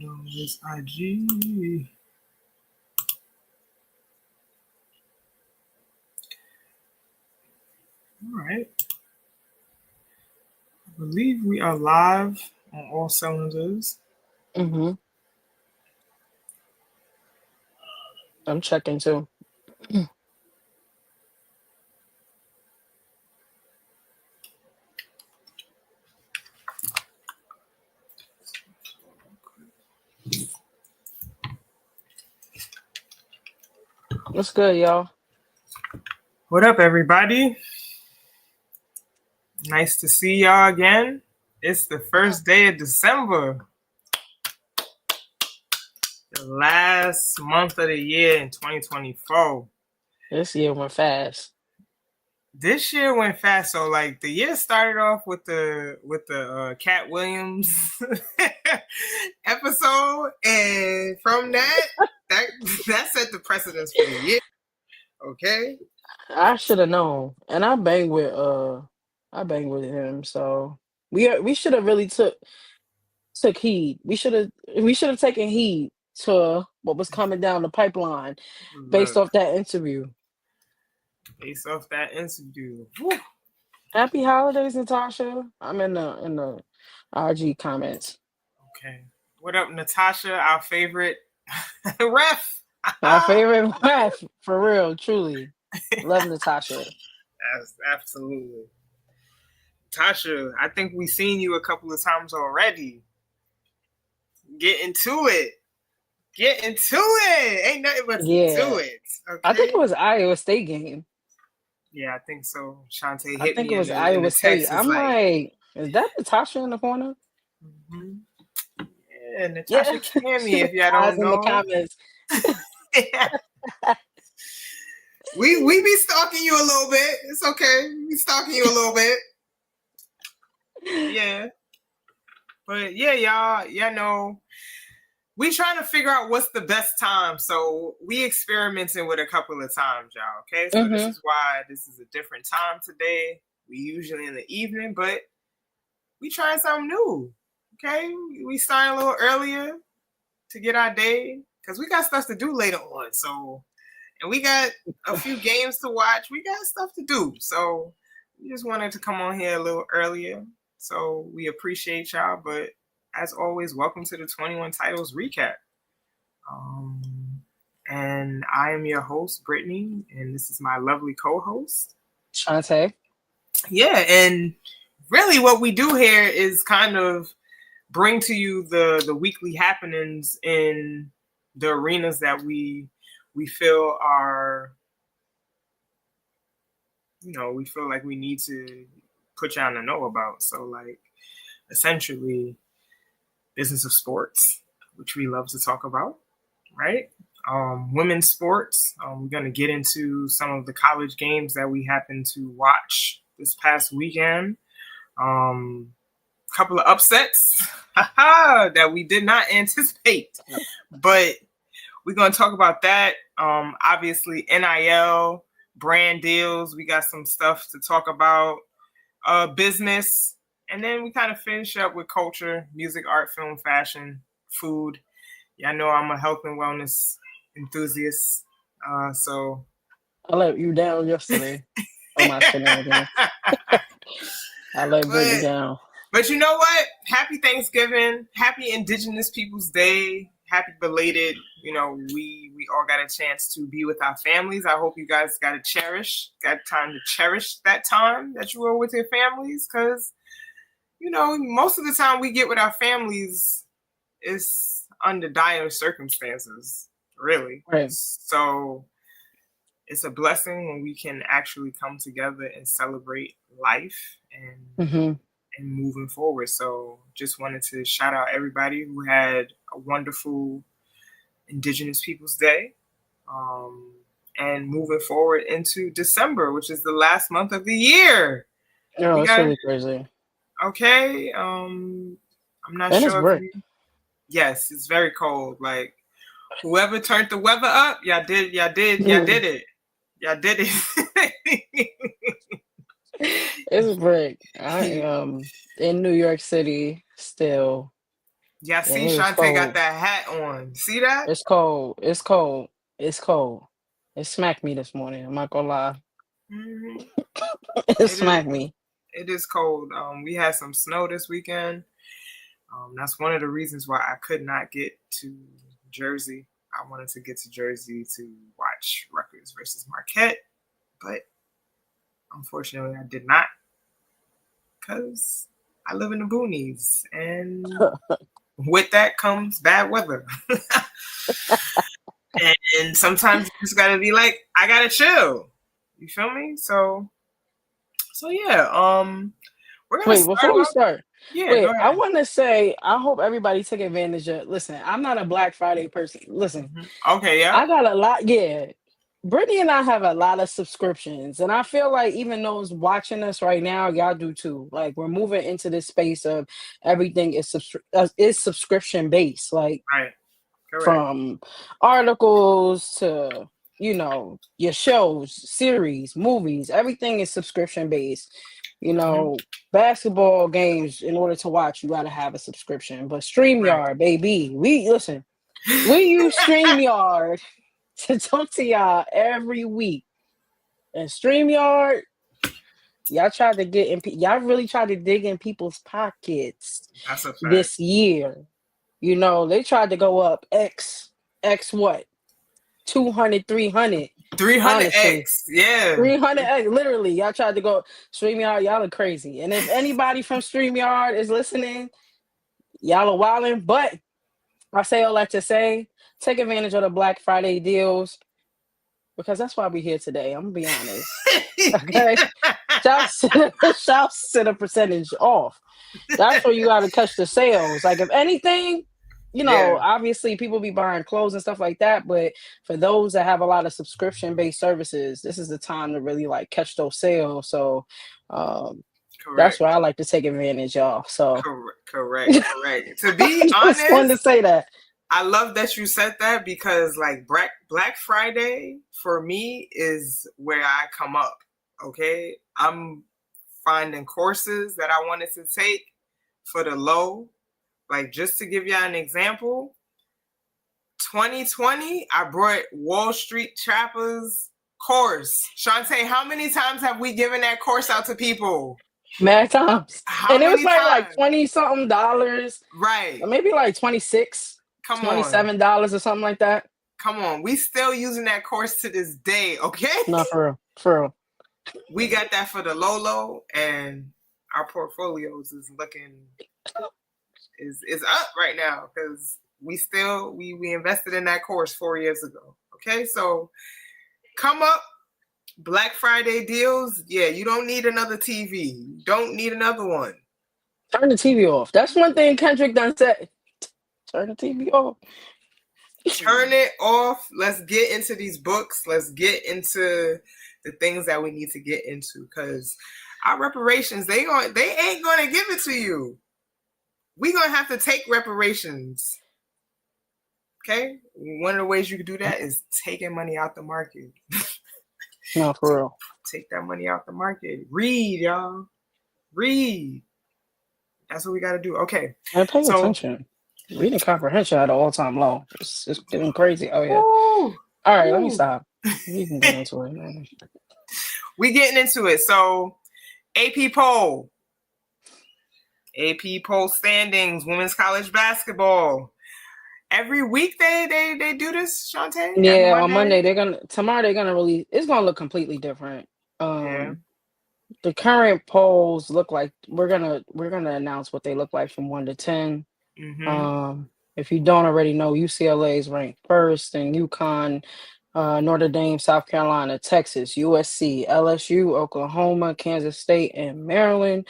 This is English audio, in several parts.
Hold on, this IG. All right. I believe we are live on all cylinders. Mm-hmm. I'm checking too. What's good, y'all? What up, everybody? Nice to see y'all again. It's the first day of December. The last month of the year in 2024. This year went fast. This year went fast. So like the year started off with the Cat Williams episode, and from that set the precedence for the year. Okay. I should have known, and I bang with him. So we should have really took heed. We should have taken heed to what was coming down the pipeline based Look, off that interview. based off that interview. Whew. Happy holidays, Natasha. I'm in the RG comments. Okay. What up, Natasha, our favorite ref? Our favorite ref, for real, truly. Love Natasha. Absolutely. Tasha, I think we've seen you a couple of times already. Get into it. Get into it. Ain't nothing but to do it. Okay? I think it was Iowa State game. Yeah, I think so. Chantee I hit think me it in was the Iowa State. text. I'm like, is that Natasha in the corner? Mm-hmm. Yeah, Yeah. Natasha Cammy, if y'all Guys don't in the know. comments. we be stalking you a little bit. It's okay. We stalking you a little bit. Yeah. But yeah, y'all know, we trying to figure out what's the best time. So we experimenting with a couple of times, y'all. Okay. So this is why this is a different time today. We usually in the evening, but we trying something new. Okay. We starting a little earlier to get our day, because we got stuff to do later on. So, and we got a few games to watch. We got stuff to do. So we just wanted to come on here a little earlier. So we appreciate y'all. But as always, welcome to the 21 Titles Recap. And I am your host, Brittany, and this is my lovely co-host, Chantee. Yeah, and really what we do here is kind of bring to you the weekly happenings in the arenas that we feel are, we feel like we need to put y'all to know about. So like essentially business of sports, which we love to talk about, right? Women's sports. We're going to get into some of the college games that we happened to watch this past weekend. Couple of upsets that we did not anticipate, but we're going to talk about that. Obviously, NIL, brand deals. We got some stuff to talk about. Business. And then we kind of finish up with culture, music, art, film, fashion, food. Yeah, I know I'm a health and wellness enthusiast. So I let you down yesterday on my shenanigans. I let Brittany down. But you know what? Happy Thanksgiving. Happy Indigenous Peoples Day. Happy belated. We all got a chance to be with our families. I hope you guys got time to cherish that time that you were with your families, because most of the time we get with our families is under dire circumstances, really. Right. So it's a blessing when we can actually come together and celebrate life and moving forward. So just wanted to shout out everybody who had a wonderful Indigenous Peoples Day. And moving forward into December, which is the last month of the year. No, it's really crazy. Okay. I'm not and sure. It's yes, it's very cold. Like whoever turned the weather up, y'all did it. Y'all did it. It's brick. I am in New York City still. Yeah, And see, it was Chantee got cold. that hat on. See that? It's cold. It's cold. It's cold. It smacked me this morning. I'm not gonna lie. Hmm. It It is. smacked me. It is cold. We had some snow this weekend. That's one of the reasons why I could not get to Jersey. I wanted to get to Jersey to watch Rutgers versus Marquette, but unfortunately, I did not because I live in the boonies, and with that comes bad weather. And sometimes you just gotta be like, I gotta chill. You feel me? So yeah. We're gonna Wait, start before we off. start, Yeah, go wait, I ahead. want to say I hope everybody took advantage of. Listen, I'm not a Black Friday person. Listen, Hmm. Okay, yeah. I got a lot. Yeah, Brittany and I have a lot of subscriptions, and I feel like even those watching us right now, y'all do too. Like we're moving into this space of everything is subscription based. Like Right. Correct. from articles to your shows, series, movies, everything is subscription based. you Hmm. know Basketball games, in order to watch, you got to have a subscription. But Right. StreamYard, baby, we use StreamYard to talk to y'all every week. And StreamYard, y'all really tried to dig in people's pockets That's a fact. this year. They tried to go up X what? 200, 300. 300x. Honestly. Yeah. 300, literally. Y'all tried to go StreamYard, y'all are crazy. And if anybody from StreamYard is listening, y'all are wilding. But I say all that to say, take advantage of the Black Friday deals, because that's why we're here today. I'm gonna be honest. Okay. Shouts shouts to the percentage off. That's where you gotta catch the sales. Like if anything, Yeah. obviously people be buying clothes and stuff like that. But for those that have a lot of subscription based services, this is the time to really like catch those sales. So um that's Correct. where I like to take advantage, y'all. So Correct. Correct. Correct. To be just wanted honest, to say that. I love that you said that because like Black Friday for me is where I come up. Okay. I'm finding courses that I wanted to take for the low. Like just to give you an example, 2020, I brought Wall Street Trappers course. Chantee, how many times have we given that course out to people? Mad times. How And it was many probably like times? 20 something dollars, Right. or maybe like 26, Come on. $27 or something like that. Come on. We still using that course to this day, okay? No, for real. For real. We got that for the Lolo, and our portfolios is looking is up right now because we invested in that course 4 years ago. Okay, so come up Black Friday deals. Yeah, you don't need another TV. You don't need another one. Turn the TV off. That's one thing Kendrick done said. Turn the TV off. Turn it off. Let's get into these books. Let's get into the things that we need to get into because our reparations, they ain't gonna give it to you. We gonna have to take reparations. Okay? One of the ways you can do that is taking money out the market. No, for real. Take that money out the market. Read, y'all. Read. That's what we gotta do. Okay. And pay So attention. Reading comprehension at an all-time low. It's getting crazy. Oh yeah. ooh, All right, let me ooh. stop. We can get into it, man. We getting into it. So AP poll. AP poll standings, women's college basketball. Every week they do this, Chantee? Every Yeah, on Monday? Monday tomorrow they're gonna release. It's gonna look completely different. Yeah. The current polls look like we're gonna announce what they look like from 1 to 10. Mm-hmm. If you don't already know, UCLA is ranked first, and UConn, Notre Dame, South Carolina, Texas, USC, LSU, Oklahoma, Kansas State, and Maryland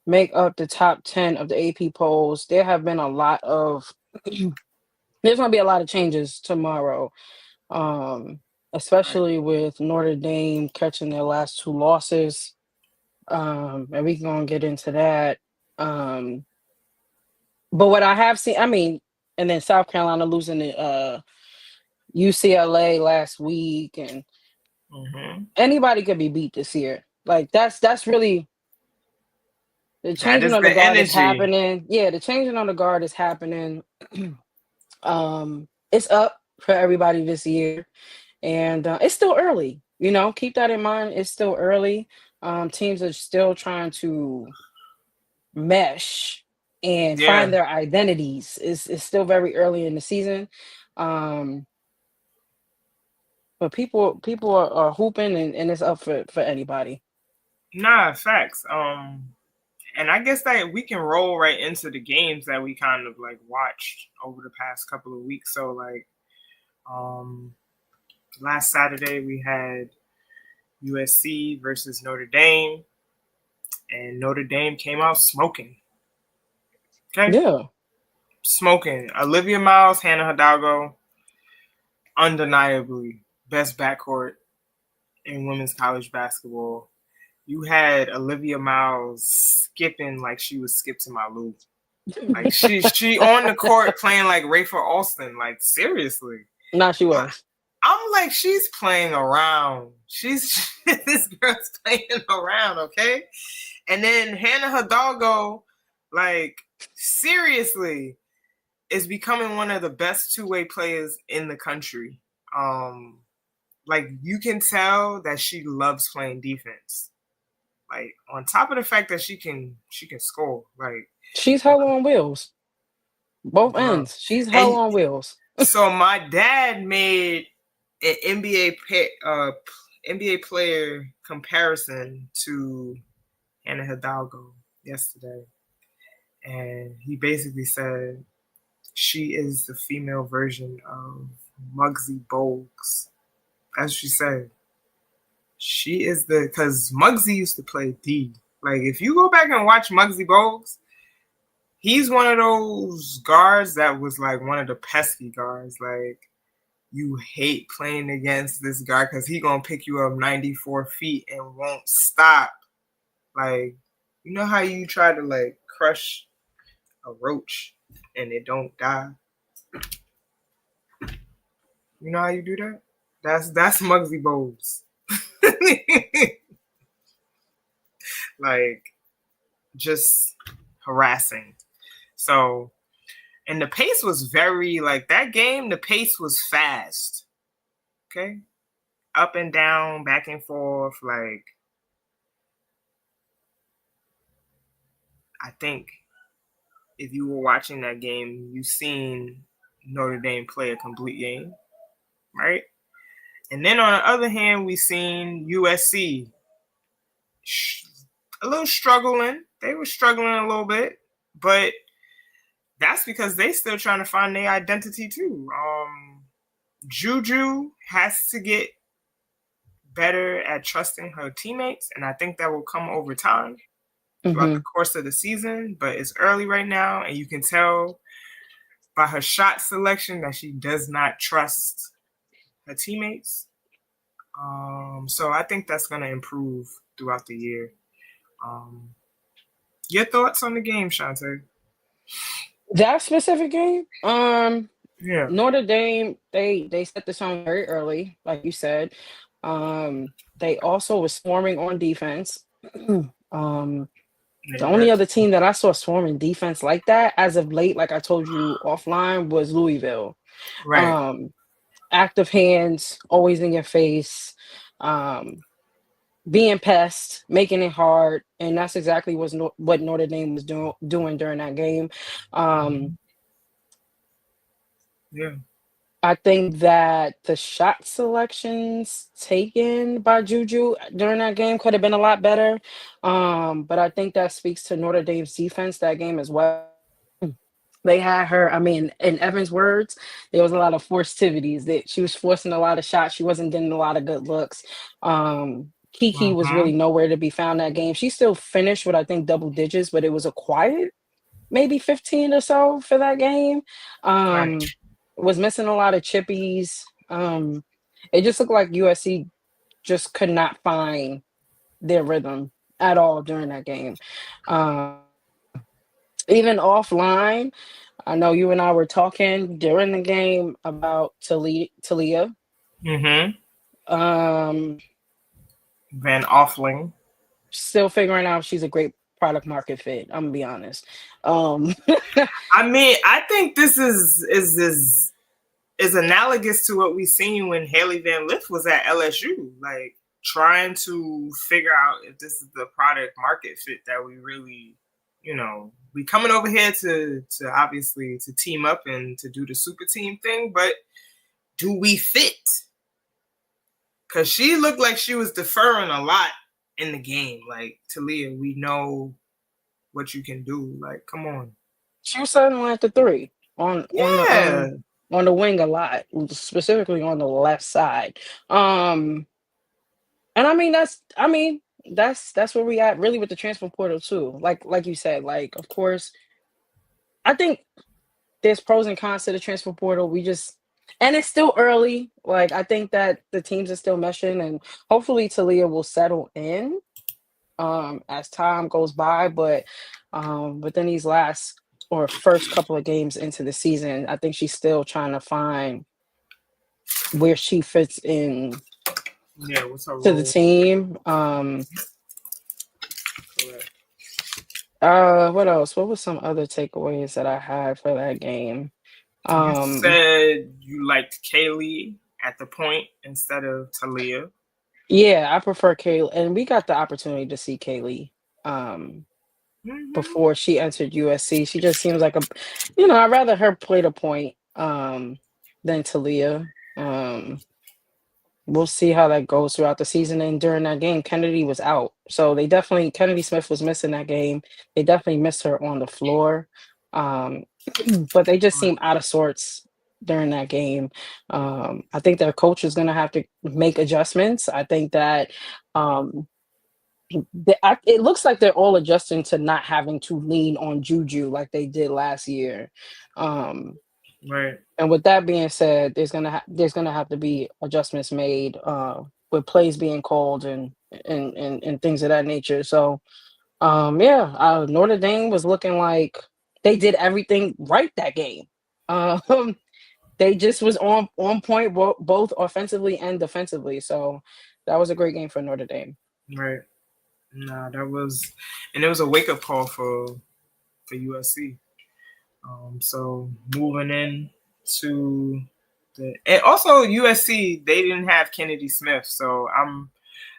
make up the top 10 of the AP polls. There have been a lot of there's gonna be a lot of changes tomorrow. Right. Especially with Notre Dame catching their last two losses. And we can gonna get into that. Um, but what I have seen, I mean, and then South Carolina losing to UCLA last week, and Mm-hmm. anybody could be beat this year. Like that's really The That changing is of the the guard is energy. happening. Yeah, the changing of the guard is happening. It's up for everybody this year, and it's still early. Keep that in mind. It's still early. Teams are still trying to mesh and Yeah. find their identities. It's still very early in the season, um, but people are hooping, and it's up for anybody. Nah, facts. And I guess that we can roll right into the games that we kind of like watched over the past couple of weeks. So like um last Saturday we had USC versus Notre Dame, and Notre Dame came out smoking. Okay? Yeah. Smoking. Olivia Miles, Hannah Hidalgo, undeniably best backcourt in women's college basketball. You had Olivia Miles skipping like she was skipped to my loop. Like she on the court playing like Rafer Alston. Like seriously. Nah, she was. I'm like, she's playing around. She's this girl's playing around, okay? And then Hannah Hidalgo, like, seriously, is becoming one of the best two-way players in the country. Like you can tell that she loves playing defense. Like on top of the fact that she can score. Like, She's hell on wheels. Both bro. ends. She's hell And on wheels. so my dad made an NBA player comparison to Hannah Hidalgo yesterday, and he basically said she is the female version of Muggsy Bogues. As she said, she is because Muggsy used to play D. Like if you go back and watch Muggsy Bogues, he's one of those guards that was like one of the pesky guards. Like you hate playing against this guy because he gonna pick you up 94 feet and won't stop. Like, you know how you try to like crush a roach and it don't die? You know how you do that? That's Muggsy Bogues. Like just harassing. So and the pace was very like that game, the pace was fast. Okay? Up and down, back and forth, like I think if you were watching that game, you seen Notre Dame play a complete game, right? And then on the other hand, we seen USC a little struggling. They were struggling a little bit, but that's because they still trying to find their identity too. Juju has to get better at trusting her teammates, and I think that will come over time throughout the course of the season. But it's early right now, and you can tell by her shot selection that she does not trust her teammates. So I think that's going to improve throughout the year. Your thoughts on the game, Chantee? That specific game, Yeah. Notre Dame, they set the tone very early, like you said. They also were swarming on defense. The Yeah, only other team that I saw swarming defense like that as of late, like I told you offline, was Louisville. right. Um, Active hands, always in your face, um, being pests, making it hard, and that's exactly what Notre Dame was doing during that game. Um, Yeah. I think that the shot selections taken by Juju during that game could have been a lot better. But I think that speaks to Notre Dame's defense that game as well. They had her, I mean, in Evan's words, there was a lot of forcitivities that she was forcing a lot of shots. She wasn't getting a lot of good looks. Kiki was Mm-hmm. really nowhere to be found that game. She still finished with, I think, double digits, but it was a quiet maybe 15 or so for that game. Right. Was missing a lot of chippies. It just looked like USC just could not find their rhythm at all during that game. Even offline, I know you and I were talking during the game about Talia. Mm-hmm. Um, Van Offling. Still figuring out if she's a great product market fit. I'm gonna be honest. I mean, I think this is analogous to what we seen when Haley Van Lith was at LSU, like trying to figure out if this is the product market fit that we really, we coming over here to obviously to team up and to do the super team thing, but do we fit? Because she looked like she was deferring a lot in the game. Like, Talia, we know what you can do. Like, come on. She was settling at the 3 on Yeah. on the wing a lot, specifically on the left side. And that's where we at really with the transfer portal too. Like you said, like of course, I think there's pros and cons to the transfer portal. And it's still early. Like I think that the teams are still meshing, and hopefully Talia will settle in as time goes by. But within these last or first couple of games into the season, I think she's still trying to find where she fits in What's her to role? the team. What else? What was some other takeaways that I had for that game? You said you liked Kaylee at the point instead of Talia. Yeah, I prefer Kaylee, and we got the opportunity to see Kaylee before she entered USC. She just seems like I'd rather her play the point than Talia. We'll see how that goes throughout the season. And during that game, Kennedy was out. So Kennedy Smith was missing that game. They definitely missed her on the floor. But they just seem out of sorts during that game. I think their coach is going to have to make adjustments. I think that it looks like they're all adjusting to not having to lean on Juju like they did last year. Right. And with that being said, there's gonna have to be adjustments made with plays being called and things of that nature. So Notre Dame was looking like they did everything right that game. They just was on point both offensively and defensively. So that was a great game for Notre Dame. Right. Nah, it was a wake up call for USC. So moving in to and also USC, they didn't have Kennedy Smith, so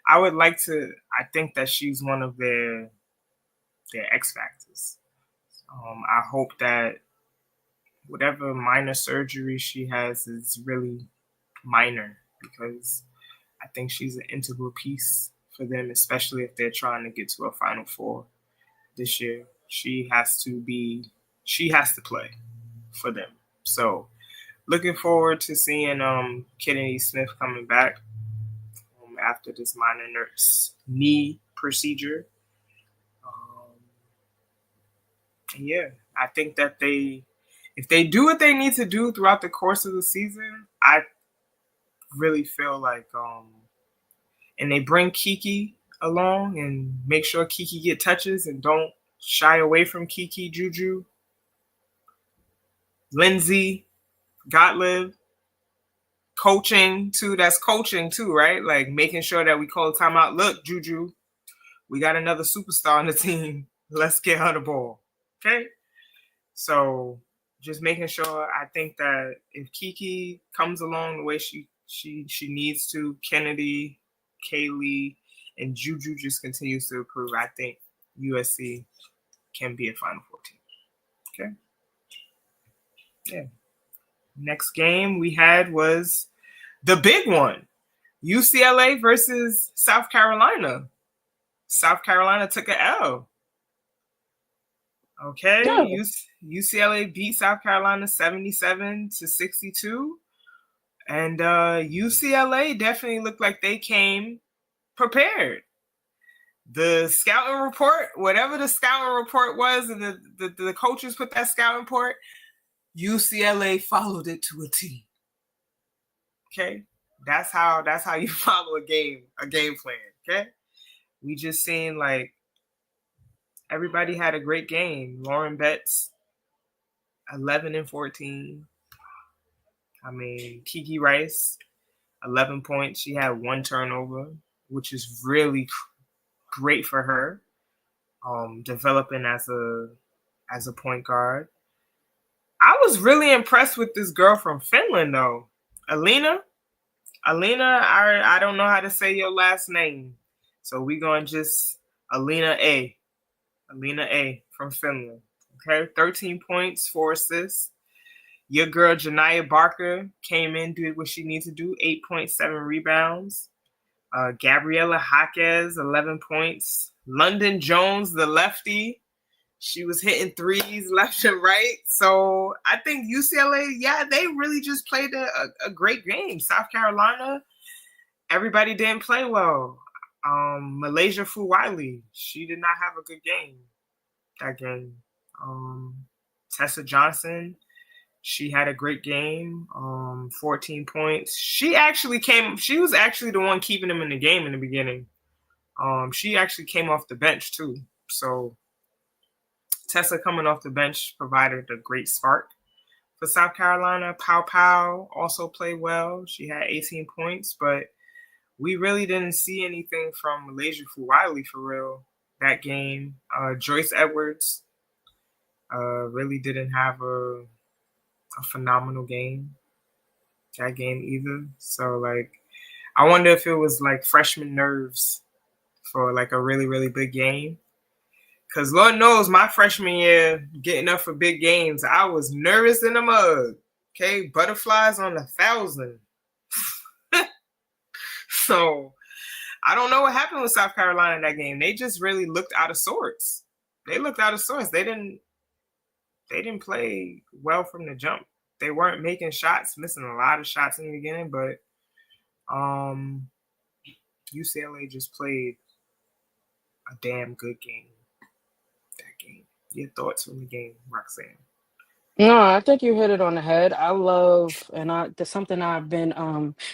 I would like to. I think that she's one of their X factors. I hope that whatever minor surgery she has is really minor, because I think she's an integral piece for them, especially if they're trying to get to a Final Four this year. She has to play for them. So looking forward to seeing Kennedy Smith coming back after this minor knee procedure. I think that if they do what they need to do throughout the course of the season, I really feel like and they bring Kiki along and make sure Kiki get touches and don't shy away from Kiki, Juju, Lindsay, Gottlieb. Coaching too, that's coaching too, right? Like making sure that we call timeout. Look, Juju, we got another superstar on the team. Let's get her the ball. Okay? So just making sure. I think that if Kiki comes along the way she needs to, Kennedy, Kaylee, and Juju just continues to improve, I think USC can be a Final Four team. Okay? Yeah. Next game we had was the big one, UCLA versus South Carolina. South Carolina took an L. Okay, Yeah. UCLA beat South Carolina 77-62. And UCLA definitely looked like they came prepared. The scouting report, whatever the scouting report was, and the coaches put that scouting report, UCLA followed it to a T. Okay, that's how you follow a game plan. Okay, we just seen like everybody had a great game. Lauren Betts, 11 and 14. I mean, Kiki Rice, 11 points. She had one turnover, which is really great for her. developing as a point guard. I was really impressed with this girl from Finland though, Alina. Alina, I don't know how to say your last name, so we gonna just Alina A. Alina A from Finland. Okay, 13 points, 4 assists. Your girl Janiyah Barker came in, did what she needs to do, 8.7 rebounds. Gabriela Jaquez, 11 points. London Jones, the lefty, she was hitting threes left and right. So I think UCLA, yeah, they really just played a great game. South Carolina, everybody didn't play well. Malaysia Fuwili, she did not have a good game that game. Tessa Johnson, she had a great game. 14 points. She was actually the one keeping them in the game in the beginning. She actually came off the bench too. So Tessa coming off the bench provided a great spark for South Carolina. Pow Pow also played well. She had 18 points, but we really didn't see anything from Malaysia Fuwili for real that game. Joyce Edwards really didn't have a phenomenal game that game either. So like, I wonder if it was like freshman nerves for like a really, really big game. Because Lord knows my freshman year, getting up for big games, I was nervous in the mug. Okay, butterflies on 1,000. So I don't know what happened with South Carolina in that game. They just really looked out of sorts. They looked out of sorts. They didn't play well from the jump. They weren't making shots, missing a lot of shots in the beginning, but UCLA just played a damn good game. That game. Your thoughts from the game, Roxanne? No, I think you hit it on the head. I love, and that's something I've been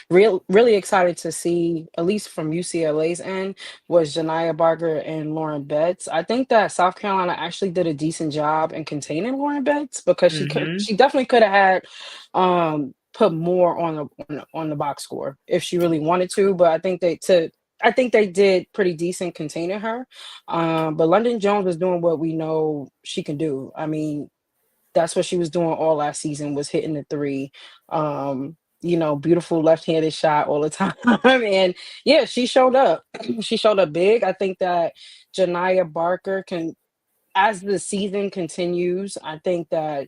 really excited to see, at least from UCLA's end, was Janiyah Barker and Lauren Betts. I think that South Carolina actually did a decent job in containing Lauren Betts because Mm-hmm. she definitely could have had put more on the box score if she really wanted to. But I think they did pretty decent containing her. But London Jones was doing what we know she can do. I mean, that's what she was doing all last season, was hitting the three. Beautiful left-handed shot all the time. And yeah, she showed up. She showed up big. I think that Janiyah Barker can, as the season continues, I think that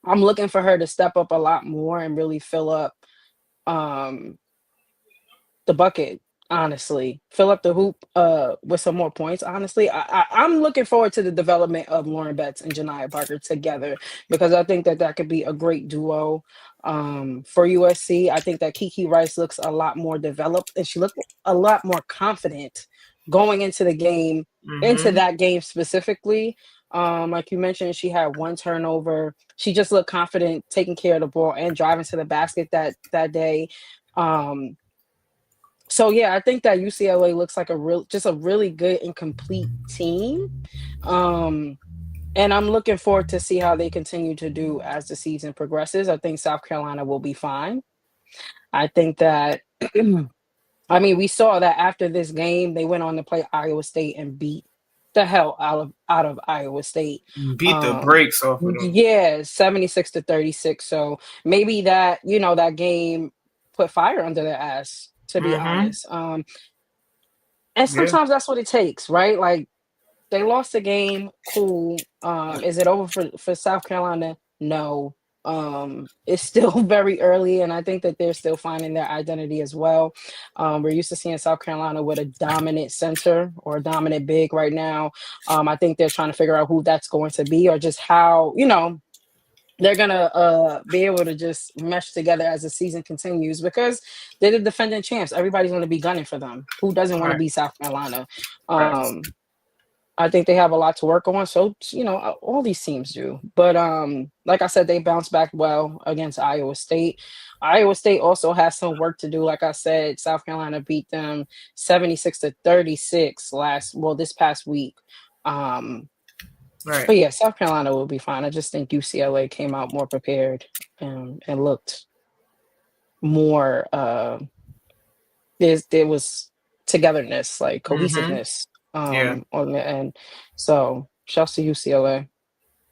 I'm looking for her to step up a lot more and really fill up um the bucket, honestly. Fill up the hoop with some more points, honestly. I'm looking forward to the development of Lauren Betts and Janiyah Barker together because I think that that could be a great duo for USC. I think that Kiki Rice looks a lot more developed and she looked a lot more confident going into the game, into Mm-hmm. that game specifically. Like you mentioned, she had one turnover. She just looked confident taking care of the ball and driving to the basket that day. Um, so yeah, I think that UCLA looks like a really good and complete team. Um, and I'm looking forward to see how they continue to do as the season progresses. I think South Carolina will be fine. I think that I mean, we saw that after this game, they went on to play Iowa State and beat the hell out of Iowa State. Beat the Um, brakes off of them. yeah, 76-36. So maybe that game put fire under their ass, to be Mm-hmm. honest. And Yeah. sometimes that's what it takes, right? Like, they lost the game, cool. Is it over for South Carolina? No. It's still very early, and I think that they're still finding their identity as well. We're used to seeing South Carolina with a dominant center or a dominant big right now. I think they're trying to figure out who that's going to be or just how, they're gonna be able to just mesh together as the season continues because they're the defending champs. Everybody's gonna be gunning for them. Who doesn't want to Right. be South Carolina? Right. I think they have a lot to work on. So, all these teams do. But like I said, they bounced back well against Iowa State. Iowa State also has some work to do. Like I said, South Carolina beat them 76-36 this past week. Right. But yeah, South Carolina will be fine. I just think UCLA came out more prepared and looked more there was togetherness, like Mm-hmm. cohesiveness. Yeah. on the end. So shouts to UCLA.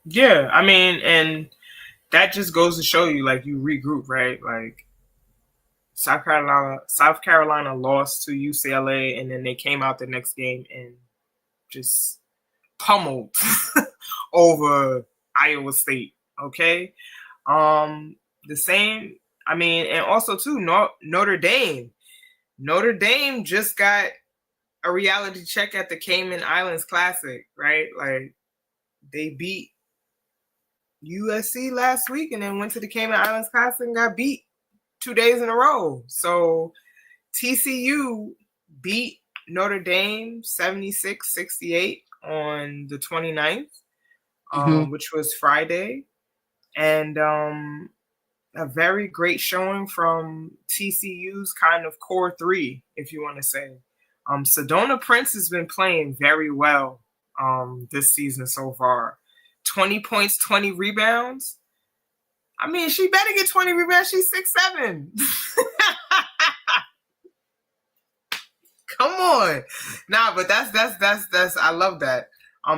Yeah. I mean, and that just goes to show you, like, you regroup, right? Like, South Carolina lost to UCLA, and then they came out the next game and just pummeled over Iowa State. Okay. The same. I mean, and also too, Notre Dame. Notre Dame just got a reality check at the Cayman Islands Classic, right? Like, they beat USC last week and then went to the Cayman Islands Classic and got beat 2 days in a row. So TCU beat Notre Dame 76-68 on the 29th, which was Friday. And a very great showing from TCU's kind of core three, if you want to say. Sedona Prince has been playing very well this season so far. 20 points, 20 rebounds. I mean, she better get 20 rebounds. She's 6'7". Come on. Nah, but that's I love that.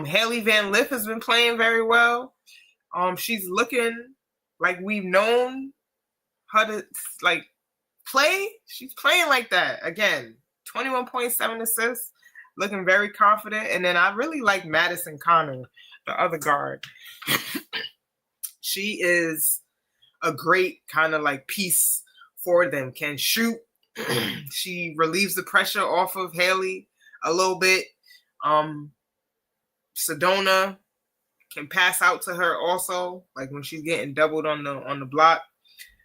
Haley Van Lith has been playing very well. She's looking like we've known her to like play. She's playing like that again. 21.7 assists, looking very confident. And then I really like Madison Connor, the other guard. She is a great kind of like piece for them. Can shoot. She relieves the pressure off of Haley a little bit. Sedona can pass out to her also, like when she's getting doubled on the block.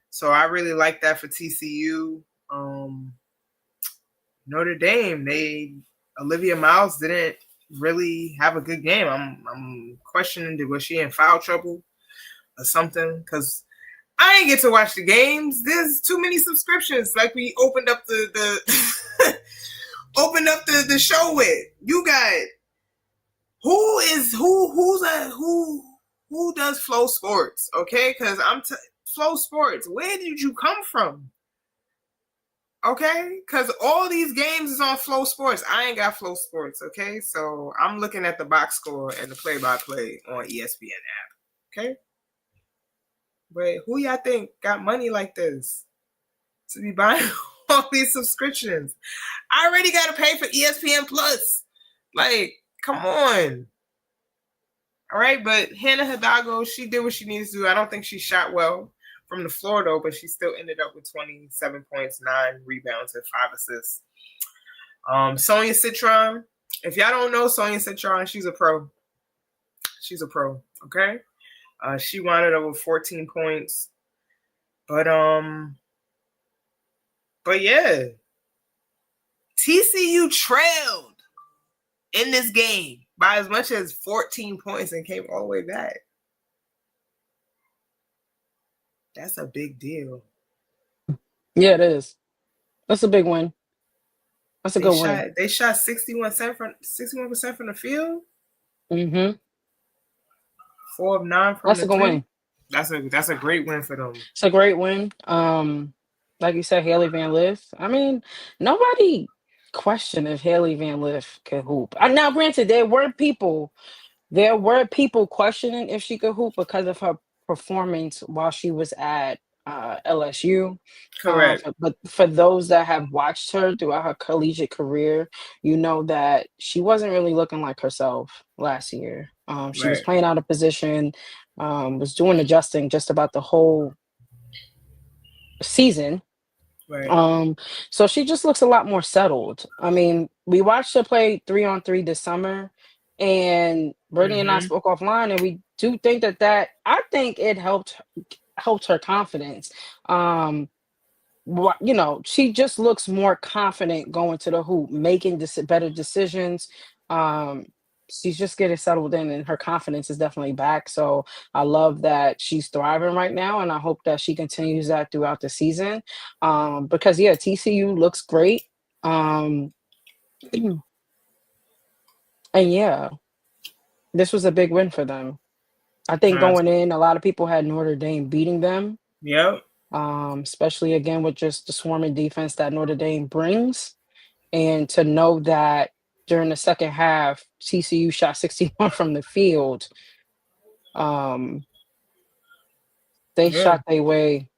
So I really like that for TCU. Notre Dame, Olivia Miles didn't really have a good game. I'm questioning, was she in foul trouble or something? Because I didn't get to watch the games. There's too many subscriptions. Like we opened up the opened up the show with. You got who does Flow Sports? Okay, because Flow Sports. Where did you come from? Okay, because all these games is on Flow Sports. I ain't got Flow Sports. Okay, so I'm looking at the box score and the play-by-play on ESPN app. Okay. But who y'all think got money like this to be buying all these subscriptions? I already got to pay for ESPN Plus. Like, come on. All right, but Hannah Hidalgo, she did what she needs to do. I don't think she shot well from the floor, though, but she still ended up with 27 points, 9 rebounds, and 5 assists. Sonia Citron. If y'all don't know Sonia Citron, she's a pro. She's a pro, okay? She wound up with 14 points. But yeah. TCU trailed in this game by as much as 14 points and came all the way back. That's a big deal. Yeah, it is. That's a big win. That's a good win. They shot 61% from the field. 4 of 9 from That's the a good three. win. That's a great win for them. It's a great win. Like you said, Haley Van Lith. I mean, nobody questioned if Haley Van Lith could hoop. Now, granted, there were people questioning if she could hoop because of her performance while she was at LSU. Correct. But for those that have watched her throughout her collegiate career, you know that she wasn't really looking like herself last year. She was playing out of position, was doing adjusting just about the whole season. Right. So she just looks a lot more settled. I mean, we watched her play 3-on-3 this summer, and Brittany and I spoke offline, and we do think that I think it helped her confidence. She just looks more confident going to the hoop, making better decisions. She's just getting settled in, and her confidence is definitely back. So I love that she's thriving right now, and I hope that she continues that throughout the season. Because TCU looks great. And yeah, this was a big win for them. I think going in, a lot of people had Notre Dame beating them. Yep. Especially again with just the swarming defense that Notre Dame brings, and to know that during the second half, TCU shot 61 from the field. They Yeah. shot their way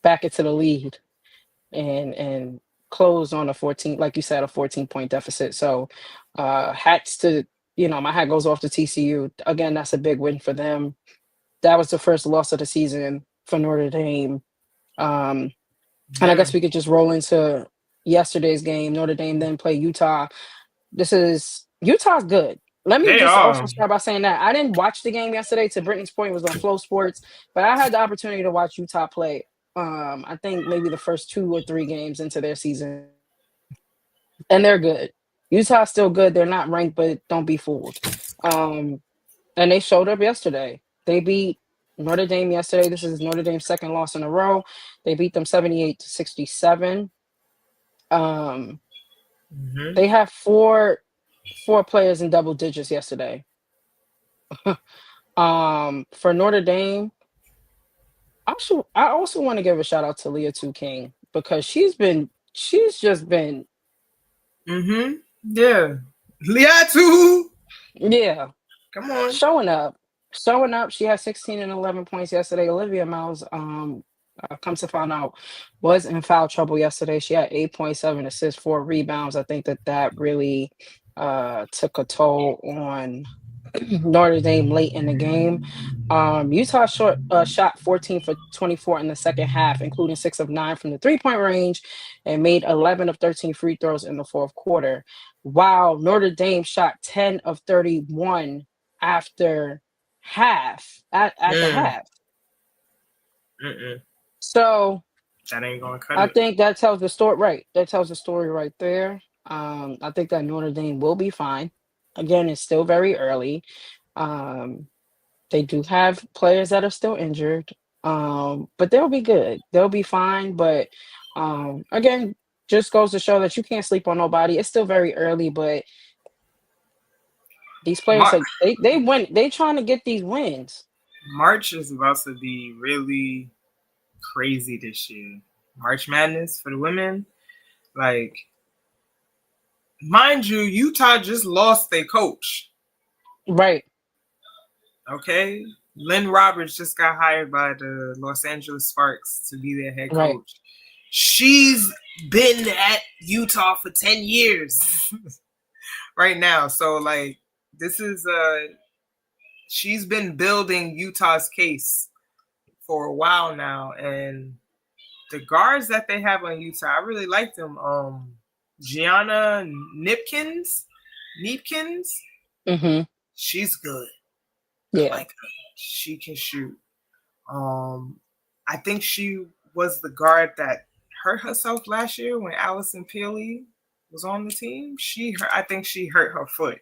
back into the lead and closed on a 14, like you said, a 14-point deficit. So hats to, my hat goes off to TCU. Again, that's a big win for them. That was the first loss of the season for Notre Dame. And I Yeah. guess we could just roll into yesterday's game. Notre Dame then play Utah. Utah's good. Let me They just also are. start by saying that I didn't watch the game yesterday. To Brittany's point, it was on Flow Sports, but I had the opportunity to watch Utah play. I think maybe the first 2 or 3 games into their season, and they're good. Utah's still good. They're not ranked, but don't be fooled. Um, and they showed up yesterday. They beat Notre Dame yesterday. This is Notre Dame's second loss in a row. They beat them 78-67. Um, Mm-hmm. they have four players in double digits yesterday. For Notre Dame, I also want to give a shout out to Leah Two King because she's just been Mm-hmm. Yeah. Liatu. yeah Come on. showing up. Showing up. She had 16 and 11 points yesterday. Olivia Miles, comes to find out, was in foul trouble yesterday. She had 8.7 assists, 4 rebounds. I think that really took a toll on Notre Dame late in the game. Utah shot 14 for 24 in the second half, including 6 of 9 from the 3-point range, and made 11 of 13 free throws in the fourth quarter. While Notre Dame shot 10 of 31 after at the Mm. half. Mm-mm. So That ain't gonna cut I it. think that tells the story right. That tells the story right there. I think that Notre Dame will be fine. Again, it's still very early. Um, They do have players that are still injured, but they'll be good. They'll be fine. But again, just goes to show that you can't sleep on nobody. It's still very early, but these players Mar- are they win. They trying to get these wins. March is about to be really crazy this year. March Madness for the women. Like, mind you, Utah just lost their coach. Right, Okay. Lynn Roberts just got hired by the Los Angeles Sparks to be their head right. coach. She's been at Utah for 10 years right now. So, like, this is she's been building Utah's case for a while now, and the guards that they have on Utah, I really like them. Gianna Neepkins, Mm-hmm. she's good. I Yeah. like her. She can shoot. I think she was the guard that hurt herself last year when Allison Peely was on the team. I think she hurt her foot,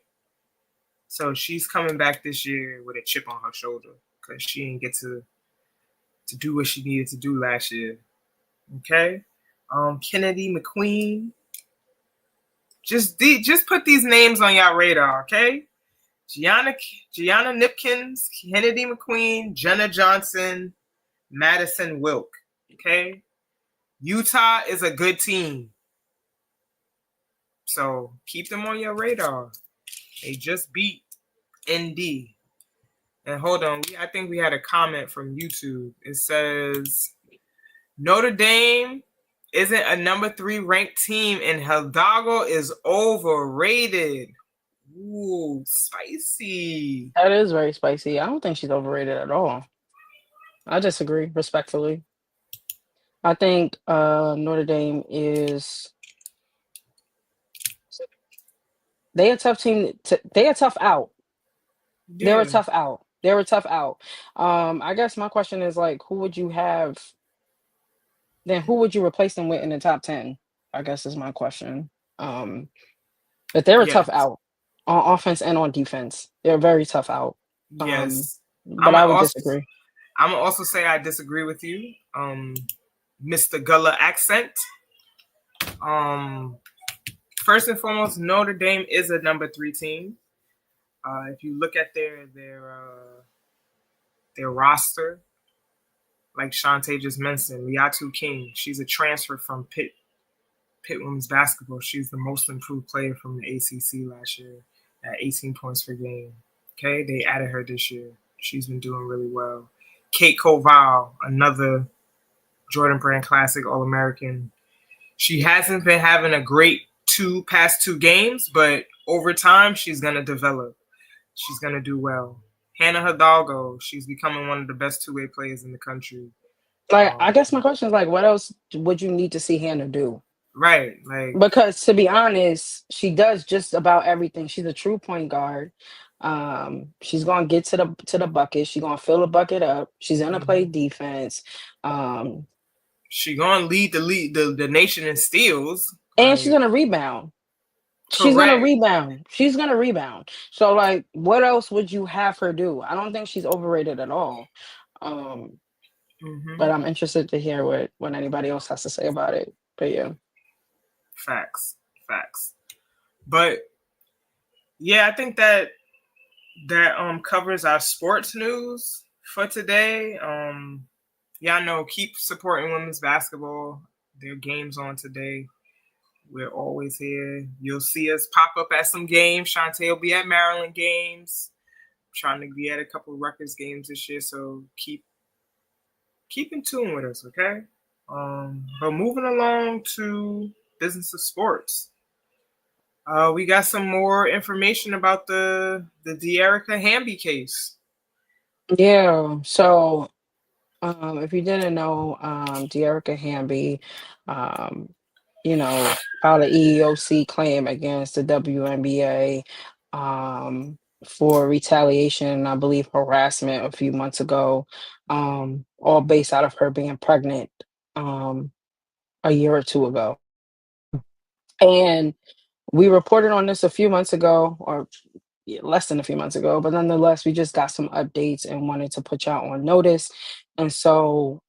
so she's coming back this year with a chip on her shoulder because she didn't get to do what she needed to do last year. Okay. Kennedy McQueen. Just put these names on y'all radar, okay? Gianna Nipkins, Kennedy McQueen, Jenna Johnson, Madison Wilk. Okay? Utah is a good team. So keep them on your radar. They just beat ND. And hold on, I think we had a comment from YouTube. It says Notre Dame isn't a number 3 ranked team, and Hidalgo is overrated. Ooh, spicy. That is very spicy. I don't think she's overrated at all. I disagree respectfully. I think Notre Dame is they a tough team. They a tough out. They're a Yeah. tough out. They're a tough out. I guess my question is like, who would you have? Then who would you replace them with in the top 10? I guess is my question. Um, but they're a tough Yes. out on offense and on defense. They're a very tough out. Um, Yes. I'm but gonna I would also disagree. I'm gonna also say I disagree with you. Mr. Gullah accent. Um, First and foremost, Notre Dame is a number 3 team. If you look at their roster, like Chantee just mentioned, Liatu King, she's a transfer from Pitt women's basketball. She's the most improved player from the ACC last year at 18 points per game. Okay, they added her this year. She's been doing really well. Kate Koval, another Jordan Brand Classic All American. She hasn't been having a great past two games, but over time she's gonna develop. She's gonna do well. Hannah Hidalgo, she's becoming one of the best two-way players in the country. Like, I guess my question is like, what else would you need to see Hannah do? Right, like Because to be honest, she does just about everything. She's a true point guard. She's gonna get to the bucket. She's gonna fill the bucket up. She's gonna play defense. Um, she gonna lead the nation in steals. and she's Like, gonna rebound. She's gonna correct. rebound. She's gonna rebound. So like, what else would you have her do? I don't think she's overrated at all. Um, but I'm interested to hear what anybody else has to say about it. But yeah. Facts. But yeah, I think that covers our sports news for today. Y'all know, keep supporting women's basketball. There are games on today. We're always here. You'll see us pop up at some games. Chantee will be at Maryland games. Trying to be at a couple of Rutgers games this year, so keep in tune with us, okay? But moving along to business of sports. We got some more information about the De'Erica Hamby case. Yeah. So if you didn't know, De'Erica Hamby, um, filed an EEOC claim against the WNBA for retaliation, I believe harassment a few months ago, all based out of her being pregnant a year or two ago. And we reported on this a few months ago, or less than a few months ago, but nonetheless, we just got some updates and wanted to put y'all on notice. And so,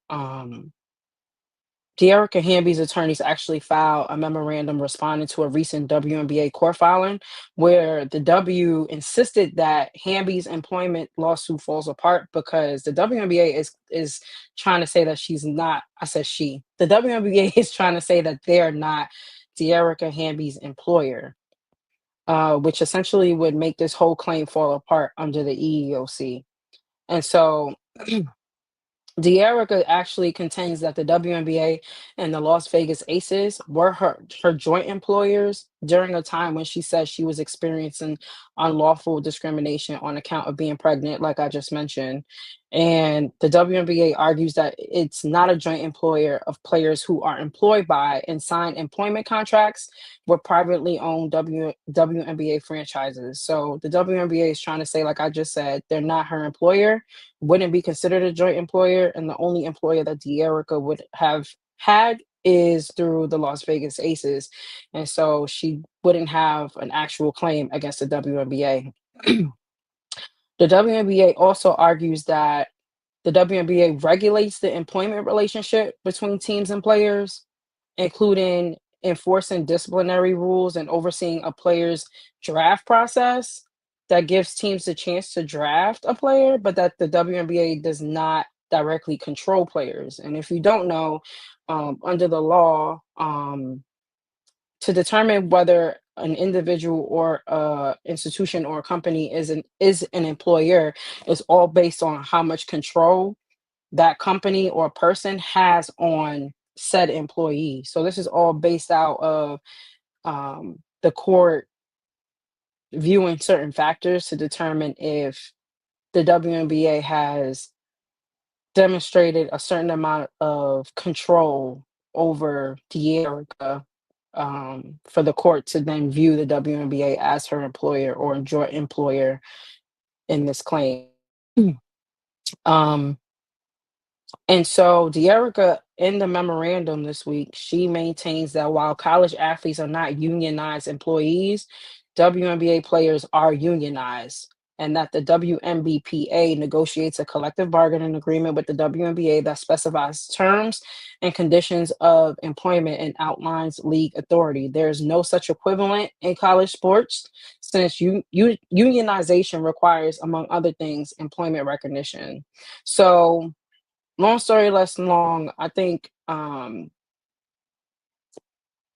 De'Erica Hamby's attorneys actually filed a memorandum responding to a recent WNBA court filing where the W insisted that Hamby's employment lawsuit falls apart because the WNBA is trying to say that she's not. I said she. The WNBA is trying to say that they're not De'Erica Hamby's employer, which essentially would make this whole claim fall apart under the EEOC. And so De'Erica actually contends that the WNBA and the Las Vegas Aces were her joint employers during a time when she said she was experiencing unlawful discrimination on account of being pregnant, like I just mentioned. And the WNBA argues that it's not a joint employer of players who are employed by and sign employment contracts with privately owned WNBA franchises. So the WNBA is trying to say, like I just said, they're not her employer, wouldn't be considered a joint employer, and the only employer that De'Erica would have had is through the Las Vegas Aces, and so she wouldn't have an actual claim against the WNBA. The WNBA also argues that the WNBA regulates the employment relationship between teams and players, including enforcing disciplinary rules and overseeing a player's draft process that gives teams the chance to draft a player, but that the WNBA does not directly control players. And if you don't know, under the law, to determine whether an individual or institution or a company is an employer is all based on how much control that company or person has on said employee. So this is all based out of the court viewing certain factors to determine if the WNBA has demonstrated a certain amount of control over De'Erica, for the court to then view the WNBA as her employer or joint employer in this claim. Um, And so De'Erica, in the memorandum this week, she maintains that while college athletes are not unionized employees, WNBA players are unionized, and that the WNBPA negotiates a collective bargaining agreement with the WNBA that specifies terms and conditions of employment and outlines league authority. There is no such equivalent in college sports since unionization requires, among other things, employment recognition. So long story less long, I think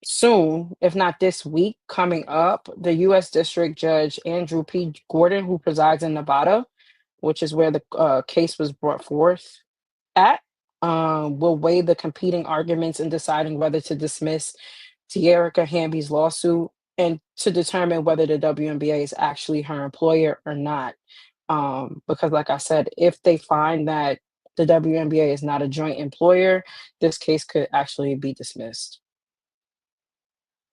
soon, if not this week, coming up, the U.S. District Judge Andrew P. Gordon, who presides in Nevada, which is where the case was brought forth at, will weigh the competing arguments in deciding whether to dismiss Tierra Hamby's lawsuit and to determine whether the WNBA is actually her employer or not. Because, like I said, if they find that the WNBA is not a joint employer, this case could actually be dismissed.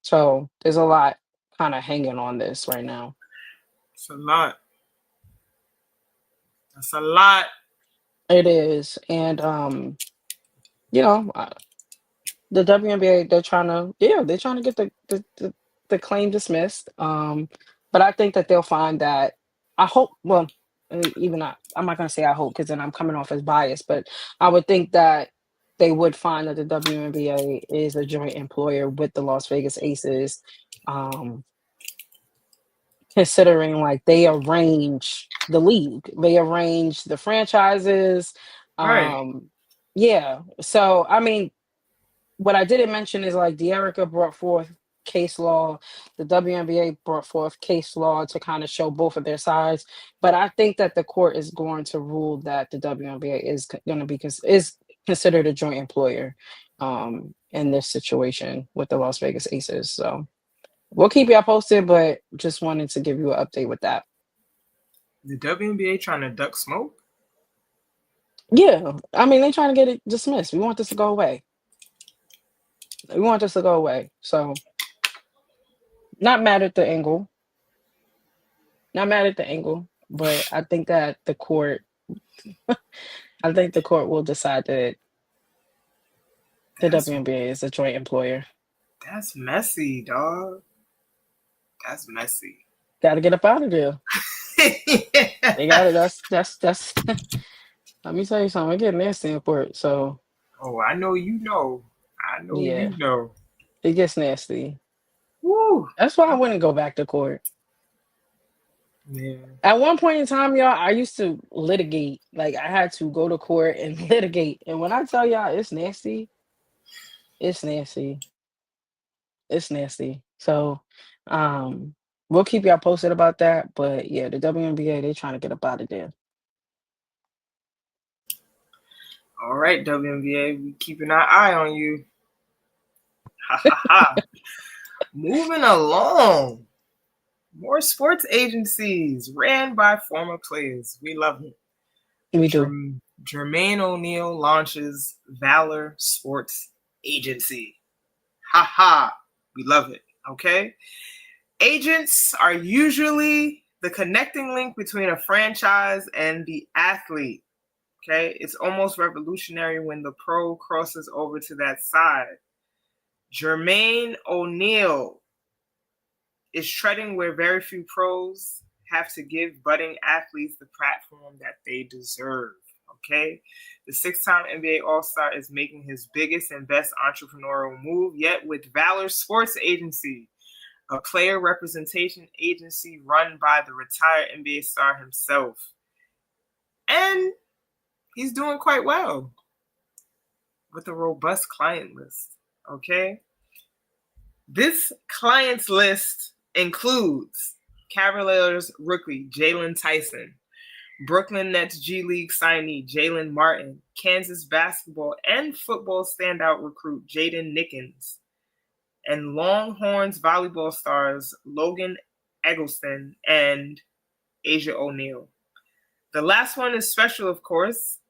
So there's a lot kind of hanging on this right now. It's a lot. That's a lot. It is, and you know, the WNBA, they're trying to get the claim dismissed. But I think that they'll find that. I hope. Well, even I'm not gonna say I hope because then I'm coming off as biased, but I would think that they would find that the WNBA is a joint employer with the Las Vegas Aces. Um, Considering like they arrange the league, they arrange the franchises. Right. Yeah. So I mean, what I didn't mention is like De'Erica brought forth case law, the WNBA brought forth case law to kind of show both of their sides. But I think that the court is going to rule that the WNBA is going to be is considered a joint employer in this situation with the Las Vegas Aces. So we'll keep y'all posted, but just wanted to give you an update with that. The WNBA trying to duck smoke? Yeah, I mean they're trying to get it dismissed. We want this to go away. We want this to go away. So not mad at the angle. Not mad at the angle, but I think that the court will decide that the WNBA is a joint employer. That's messy, dog. That's messy. Gotta get up out of there. They got it. That's let me tell you something. It get nasty in court. So I know you know. You know. It gets nasty. Woo. That's why I wouldn't go back to court. Yeah. At one point in time, y'all, I used to litigate. Like I had to go to court and litigate. And when I tell y'all it's nasty, it's nasty. It's nasty. So we'll keep y'all posted about that. But yeah, the WNBA, they trying to get up out of there. All right, WNBA, we keeping our eye on you. Ha ha ha. Moving along. More sports agencies ran by former players. We love it. We do. Jermaine O'Neal launches Valor Sports Agency. Ha ha. We love it. Okay. Agents are usually the connecting link between a franchise and the athlete. Okay. It's almost revolutionary when the pro crosses over to that side. Jermaine O'Neal is treading where very few pros have to give budding athletes the platform that they deserve. Okay. The 6-time NBA All-Star is making his biggest and best entrepreneurial move yet with Valor Sports Agency, a player representation agency run by the retired NBA star himself. And he's doing quite well with a robust client list. Okay. This clients list includes Cavaliers rookie Jalen Tyson, Brooklyn Nets G League signee Jalen Martin, Kansas basketball and football standout recruit Jaden Nickens, and Longhorns volleyball stars Logan Eggleston and Asia O'Neal. The last one is special, of course.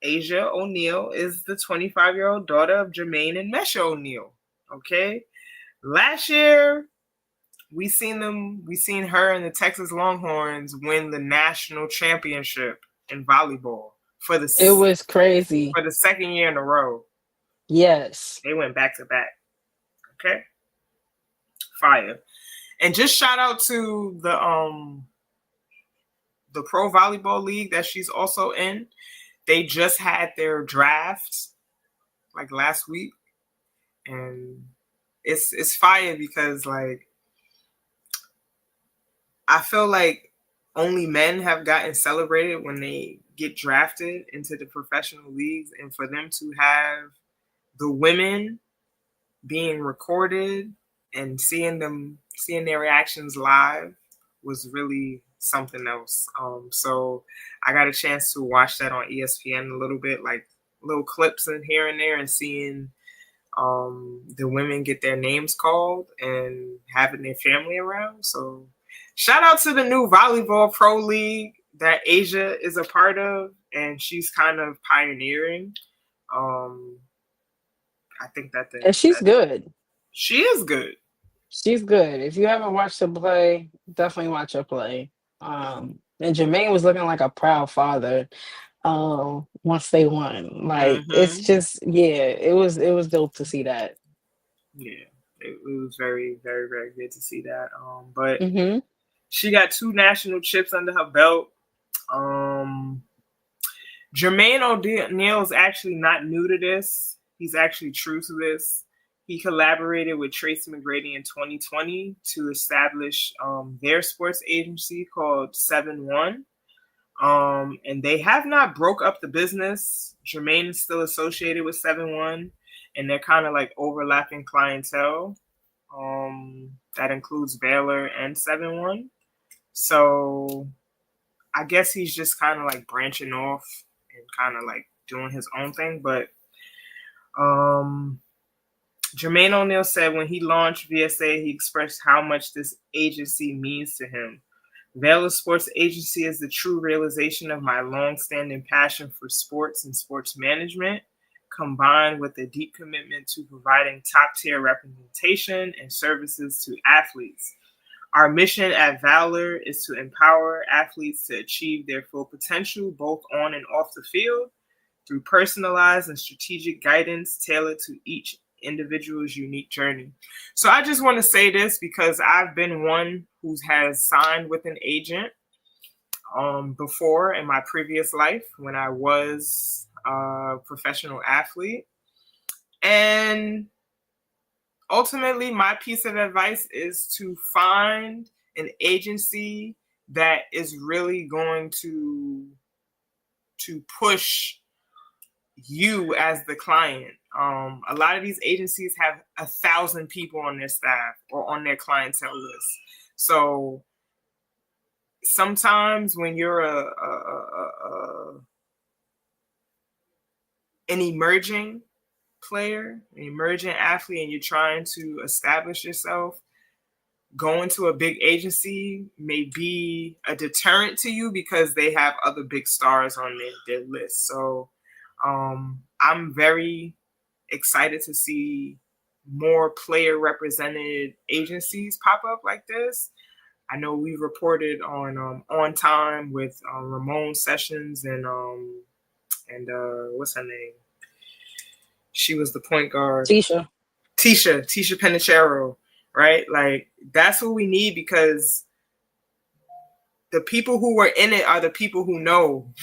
Asia O'Neal is the 25-year-old daughter of Jermaine and Mesha O'Neal. Okay. Last year, we seen her and the Texas Longhorns win the national championship in volleyball it was crazy for the second year in a row. Yes. They went back to back. Okay. Fire. And just shout out to the Pro Volleyball League that she's also in. They just had their draft like last week. And it's fire because like I feel like only men have gotten celebrated when they get drafted into the professional leagues, and for them to have the women being recorded and seeing their reactions live was really something else. So I got a chance to watch that on ESPN a little bit, like little clips in here and there, and seeing the women get their names called and having their family around. So shout out to the new volleyball pro league that Asia is a part of, and she's kind of pioneering. I think And she's good. She is good. She's good. If you haven't watched her play, definitely watch her play. And Jermaine was looking like a proud father once they won. Like it's just it was dope to see that. Yeah. It was very, very, very good to see that. But she got 2 national chips under her belt. Jermaine O'Neal is actually not new to this. He's actually true to this. He collaborated with Tracy McGrady in 2020 to establish their sports agency called 7-1. And they have not broke up the business. Jermaine is still associated with 7-1, and they're kind of like overlapping clientele. That includes Baylor and 7-1. So I guess he's just kind of like branching off and kind of like doing his own thing. But Jermaine O'Neal said when he launched VSA, he expressed how much this agency means to him. Baylor Sports Agency is the true realization of my long-standing passion for sports and sports management, combined with a deep commitment to providing top-tier representation and services to athletes. Our mission at Valor is to empower athletes to achieve their full potential, both on and off the field, through personalized and strategic guidance tailored to each individual's unique journey. So I just want to say this because I've been one who has signed with an agent before in my previous life when I was a professional athlete. And ultimately, my piece of advice is to find an agency that is really going to push you as the client. A lot of these agencies have 1,000 people on their staff or on their clientele list. So sometimes when you're an emerging player, an emerging athlete, and you're trying to establish yourself, going to a big agency may be a deterrent to you because they have other big stars on their list. So I'm very excited to see more player represented agencies pop up like this. I know we reported on time with Ramon Sessions and what's her name? She was the point guard. Tisha Penichero, right? Like that's what we need because the people who were in it are the people who know.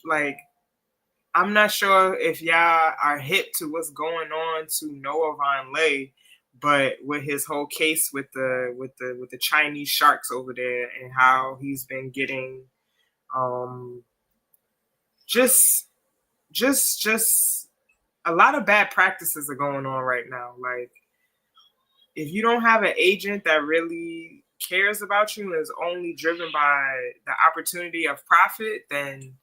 Like, I'm not sure if y'all are hip to what's going on to Noah Vonleh, but with his whole case with the Chinese sharks over there and how he's been getting just a lot of bad practices are going on right now. Like, if you don't have an agent that really cares about you and is only driven by the opportunity of profit, then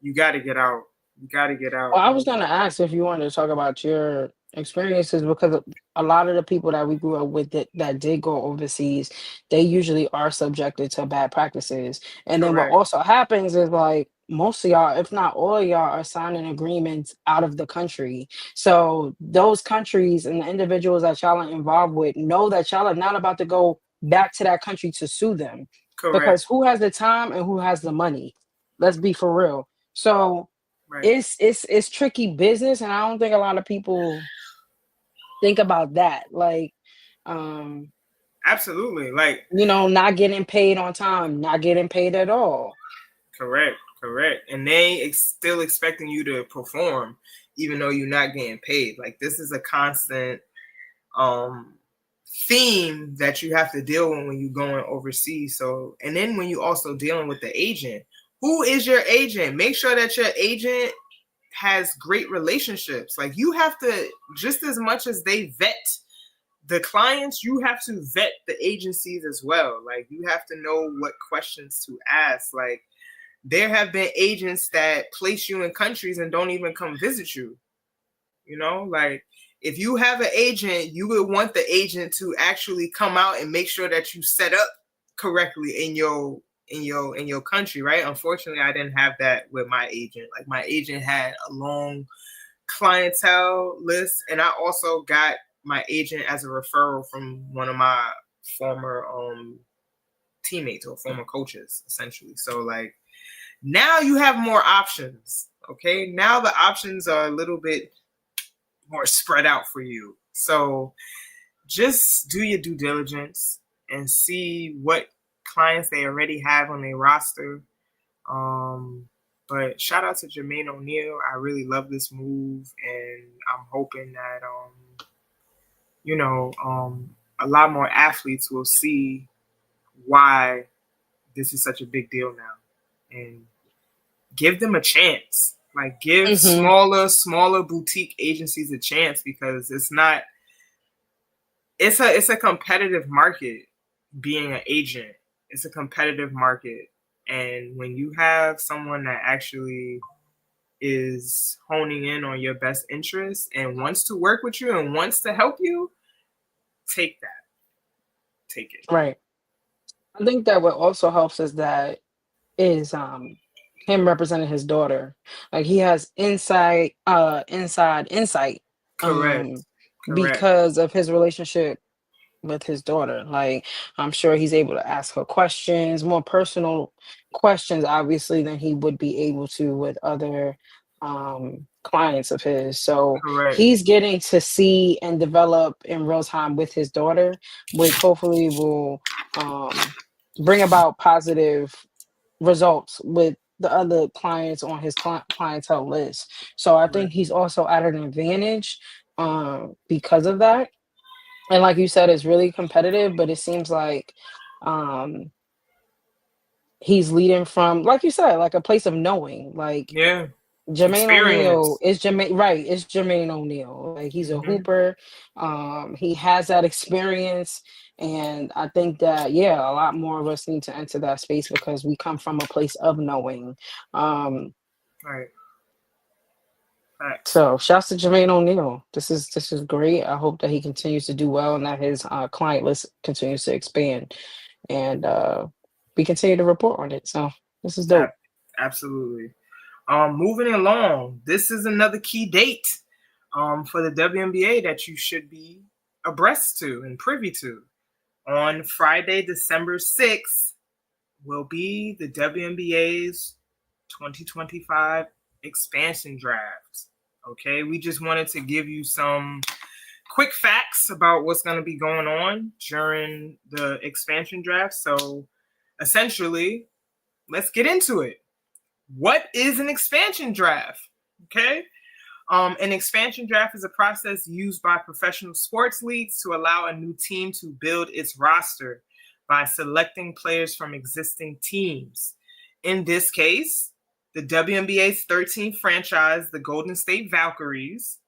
you got to get out. You got to get out. Well, I was going to ask if you wanted to talk about your experiences because a lot of the people that we grew up with that did go overseas, they usually are subjected to bad practices. And then what also happens is like most of y'all, if not all of y'all, are signing agreements out of the country. So those countries and the individuals that y'all are involved with know that y'all are not about to go back to that country to sue them. Because who has the time and who has the money? Let's be for real. So it's tricky business, and I don't think a lot of people think about that. Like, absolutely, like, you know, not getting paid on time, not getting paid at all. Correct. And they still expecting you to perform, even though you're not getting paid. Like, this is a constant theme that you have to deal with when you're going overseas. So, and then when you also dealing with the agent, who is your agent? Make sure that your agent has great relationships. Like, you have to, just as much as they vet the clients, you have to vet the agencies as well. Like, you have to know what questions to ask. Like, there have been agents that place you in countries and don't even come visit you. You know, like, if you have an agent, you would want the agent to actually come out and make sure that you set up correctly in your country, right? Unfortunately, I didn't have that with my agent. Like, my agent had a long clientele list, and I also got my agent as a referral from one of my former teammates or former coaches, essentially. So, like, now you have more options. Okay, now the options are a little bit more spread out for you. So just do your due diligence and see what clients they already have on their roster. But shout out to Jermaine O'Neal. I really love this move, and I'm hoping that a lot more athletes will see why this is such a big deal now, and give them a chance. Like, give smaller boutique agencies a chance, because it's a competitive market being an agent. It's a competitive market. And when you have someone that actually is honing in on your best interest and wants to work with you and wants to help you, take that. Take it. Right. I think that what also helps is him representing his daughter. Like, he has inside insight Correct. because of his relationship with his daughter. Like, I'm sure he's able to ask her questions, more personal questions, obviously, than he would be able to with other clients of his. So Correct. he's getting to see and develop in real time with his daughter, which hopefully will bring about positive results with the other clients on his clientele list. So I think he's also at an advantage because of that. And like you said, it's really competitive, but it seems like he's leading from, like you said, like a place of knowing. Like, Yeah. Jermaine O'Neal Experience. is Jermaine O'Neal. Like, he's a hooper. He has that experience. And I think that, yeah, a lot more of us need to enter that space because we come from a place of knowing. Right. So shouts to Jermaine O'Neal. This is great. I hope that he continues to do well and that his client list continues to expand. And we continue to report on it. So this is dope. Absolutely. Moving along, this is another key date for the WNBA that you should be abreast to and privy to. On Friday, December 6th, will be the WNBA's 2025 expansion draft. Okay, we just wanted to give you some quick facts about what's going to be going on during the expansion draft. So essentially, let's get into it. What is an expansion draft? Okay. An expansion draft is a process used by professional sports leagues to allow a new team to build its roster by selecting players from existing teams. In this case, the WNBA's 13th franchise, the Golden State Valkyries,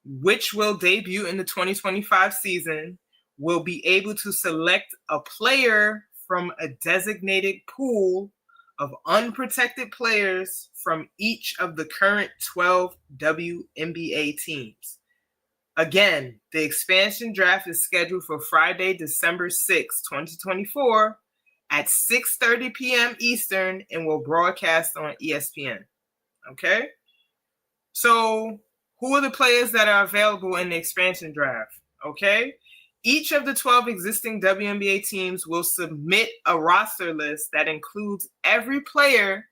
which will debut in the 2025 season, will be able to select a player from a designated pool of unprotected players from each of the current 12 WNBA teams. Again, the expansion draft is scheduled for Friday, December 6, 2024 at 6:30 p.m. Eastern and will broadcast on ESPN. Okay? So, who are the players that are available in the expansion draft? Okay? Each of the 12 existing WNBA teams will submit a roster list that includes every player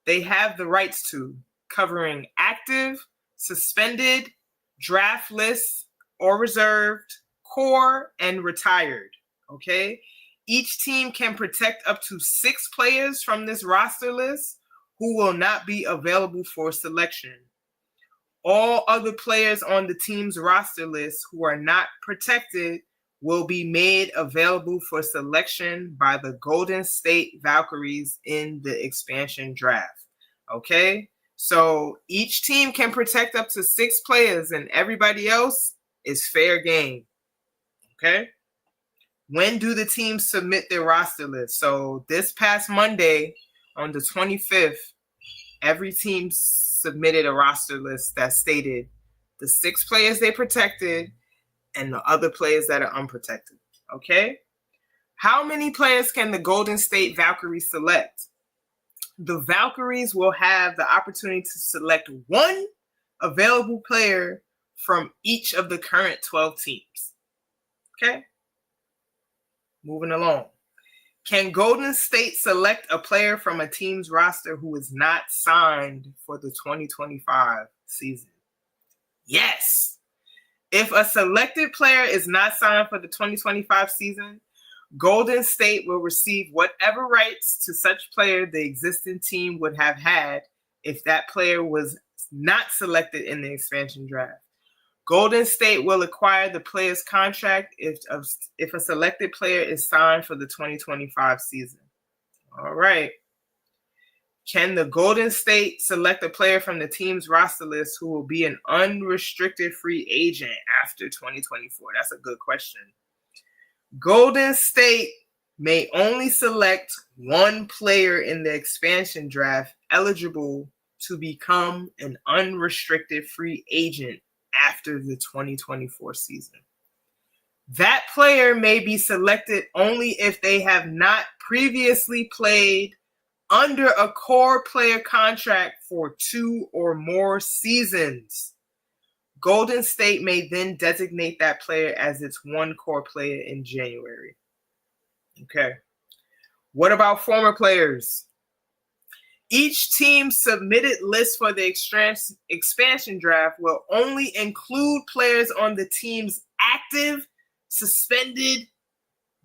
they have the rights to, covering active, suspended, draft lists, or reserved, core, and retired. Okay? Each team can protect up to 6 players from this roster list who will not be available for selection. All other players on the team's roster list who are not protected will be made available for selection by the Golden State Valkyries in the expansion draft. Okay? So each team can protect up to 6 players, and everybody else is fair game. Okay? When do the teams submit their roster list? So this past Monday, on the 25th, every team submitted a roster list that stated the 6 players they protected and the other players that are unprotected. Okay? How many players can the Golden State Valkyries select? The Valkyries will have the opportunity to select one available player from each of the current 12 teams. Okay? Moving along. Can Golden State select a player from a team's roster who is not signed for the 2025 season? Yes. If a selected player is not signed for the 2025 season, Golden State will receive whatever rights to such player the existing team would have had if that player was not selected in the expansion draft. Golden State will acquire the player's contract if a selected player is signed for the 2025 season. All right. Can the Golden State select a player from the team's roster list who will be an unrestricted free agent after 2024? That's a good question. Golden State may only select one player in the expansion draft eligible to become an unrestricted free agent after the 2024 season. That player may be selected only if they have not previously played under a core player contract for 2 or more seasons. Golden State may then designate that player as its one core player in January. Okay. What about former players? Each team's submitted list for the expansion draft will only include players on the team's active, suspended,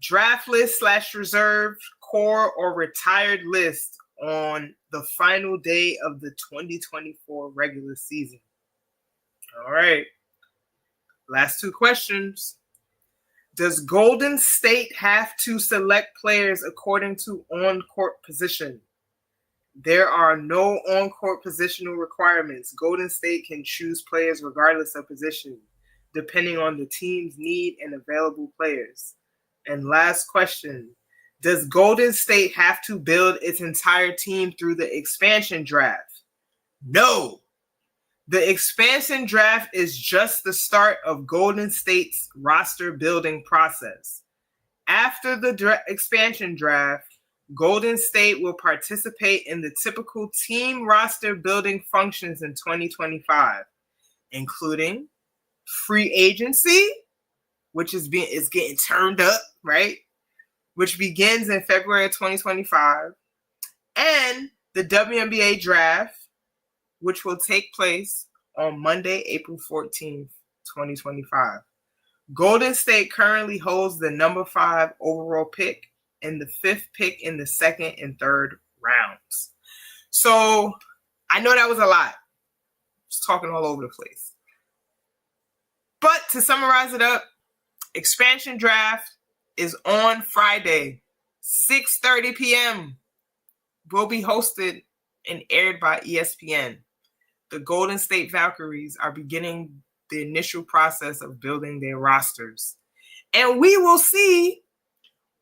draft list / reserve, core, or retired list on the final day of the 2024 regular season. All right. Last 2 questions. Does Golden State have to select players according to on-court position? There are no on-court positional requirements. Golden State can choose players regardless of position, depending on the team's need and available players. And last question. Does Golden State have to build its entire team through the expansion draft? No. The expansion draft is just the start of Golden State's roster building process. After the expansion draft, Golden State will participate in the typical team roster building functions in 2025, including free agency, which is getting turned up, right? Which begins in February of 2025, and the WNBA draft, which will take place on Monday, April 14th, 2025. Golden State currently holds the number 5 overall pick and the 5th pick in the 2nd and 3rd rounds. So I know that was a lot. Just talking all over the place. But to summarize it up, expansion draft is on Friday, 6:30 p.m. Will be hosted and aired by ESPN. The Golden State Valkyries are beginning the initial process of building their rosters. And we will see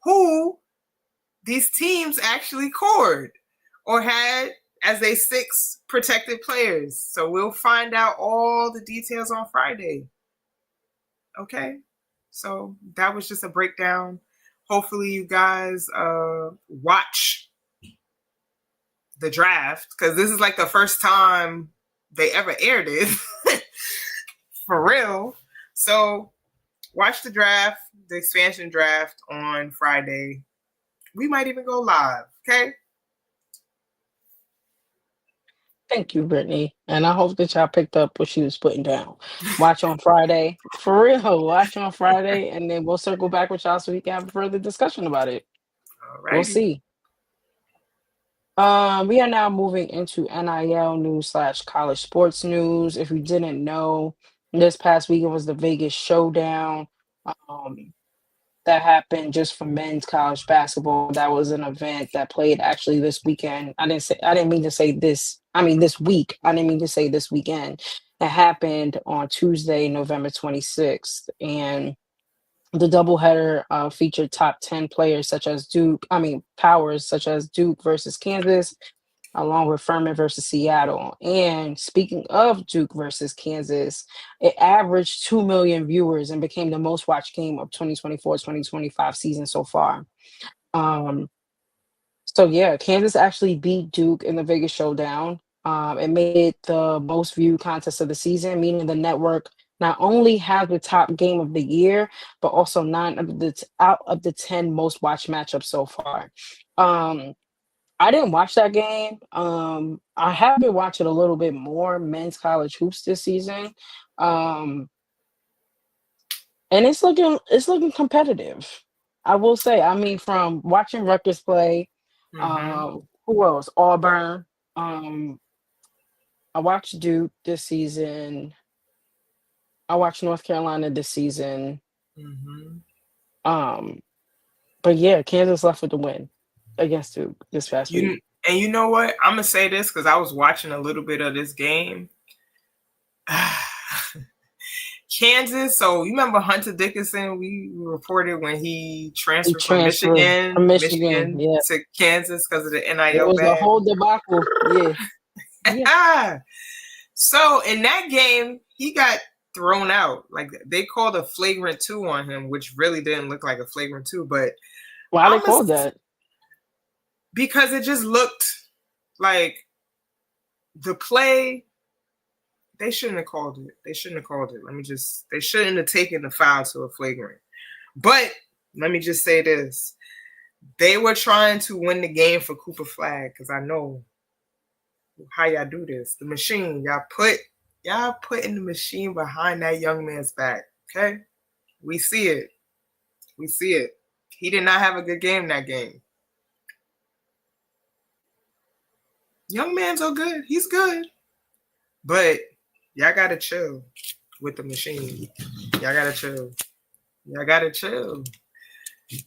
who these teams actually cored or had as they 6 protected players. So we'll find out all the details on Friday. Okay? So that was just a breakdown. Hopefully you guys watch the draft, because this is like the first time they ever aired it. For real. So watch the draft, the expansion draft on Friday. We might even go live, okay? Thank you, Brittany. And I hope that y'all picked up what she was putting down. Watch on Friday. For real, watch on Friday, and then we'll circle back with y'all so we can have a further discussion about it. Alrighty. We'll see. We are now moving into NIL news / college sports news. If you didn't know, this past weekend was the Vegas Showdown. That happened just for men's college basketball. That was an event that played actually this weekend. I didn't mean to say this I mean, this week. I didn't mean to say this weekend. It happened on Tuesday, November 26th. And the doubleheader featured top 10 players such as powers such as Duke versus Kansas, along with Furman versus Seattle. And speaking of Duke versus Kansas, it averaged 2 million viewers and became the most watched game of 2024-2025 season so far. Um, so yeah, Kansas actually beat Duke in the Vegas showdown. It made it the most viewed contest of the season, meaning the network not only has the top game of the year, but also out of the 10 most watched matchups so far. I didn't watch that game. I have been watching a little bit more men's college hoops this season. Um, and it's looking competitive. I will say. I mean, from watching Rutgers play, Mm-hmm. who else? Auburn. Um, I watched Duke this season. I watched North Carolina this season. Mm-hmm. Um, but yeah, Kansas left with the win against Duke this past week. And you know what? I'm gonna say this because I was watching a little bit of this game. Kansas. So you remember Hunter Dickinson? We reported when he He transferred from transferred from Michigan. Yeah, to Kansas because of the it NIL was a bag. whole debacle. Yeah, yeah. So in that game, he got thrown out. Like they called a flagrant 2 on him, which really didn't look like a flagrant 2. But Why they called that? because it just looked like the play. They shouldn't have called it. They shouldn't have taken the foul to a flagrant. But let me just say this. They were trying to win the game for Cooper Flag because I know how y'all do this. The machine, y'all putting the machine behind that young man's back. Okay? We see it. He did not have a good game that game. Young man's so good. He's good. But y'all gotta chill with the machine. Y'all gotta chill.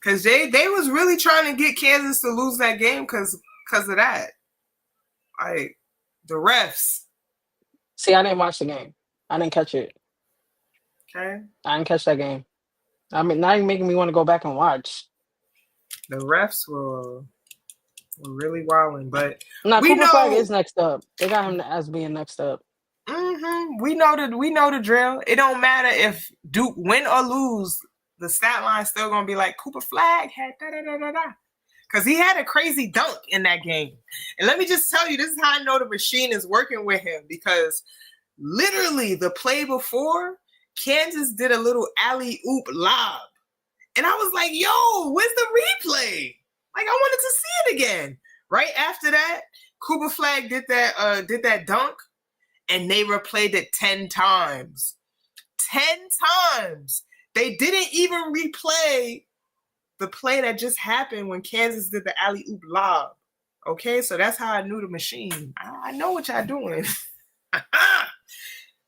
Cause they was really trying to get Kansas to lose that game because of that. Like the refs. See, I didn't watch the game. I didn't catch it. Okay. I didn't catch that game. I mean, now you're making me want to go back and watch. The refs were really wilding, but now we Cooper Flag know is next up. They got him as being next up. Mm-hmm. We know the drill. It don't matter if Duke win or lose. The stat line's still gonna be like Cooper Flag had because he had a crazy dunk in that game. And let me just tell you, this is how I know the machine is working with him because literally the play before, Kansas did a little alley-oop lob. And I was like, yo, where's the replay? Like, I wanted to see it again. Right after that, Cooper Flag did that dunk, and they replayed it 10 times. 10 times. They didn't even replay the play that just happened when Kansas did the alley-oop lob. Okay, so that's how I knew the machine. I know what y'all doing.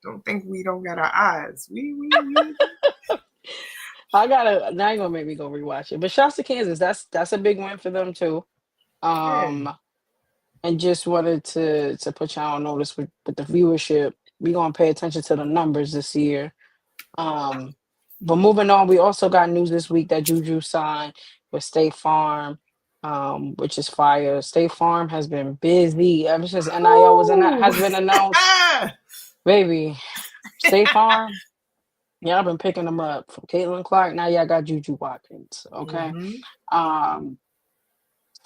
Don't think we don't got our eyes. We. Now you're gonna make me go rewatch it. But shouts to Kansas. That's a big win for them too. And just wanted to put y'all on notice with the viewership. We're gonna pay attention to the numbers this year. But moving on, we also got news this week that Juju signed with State Farm, which is fire. State Farm has been busy ever since NIL has been announced. Baby, State Farm, y'all been picking them up from Caitlin Clark. Now y'all got Juju Watkins. Okay. Mm-hmm.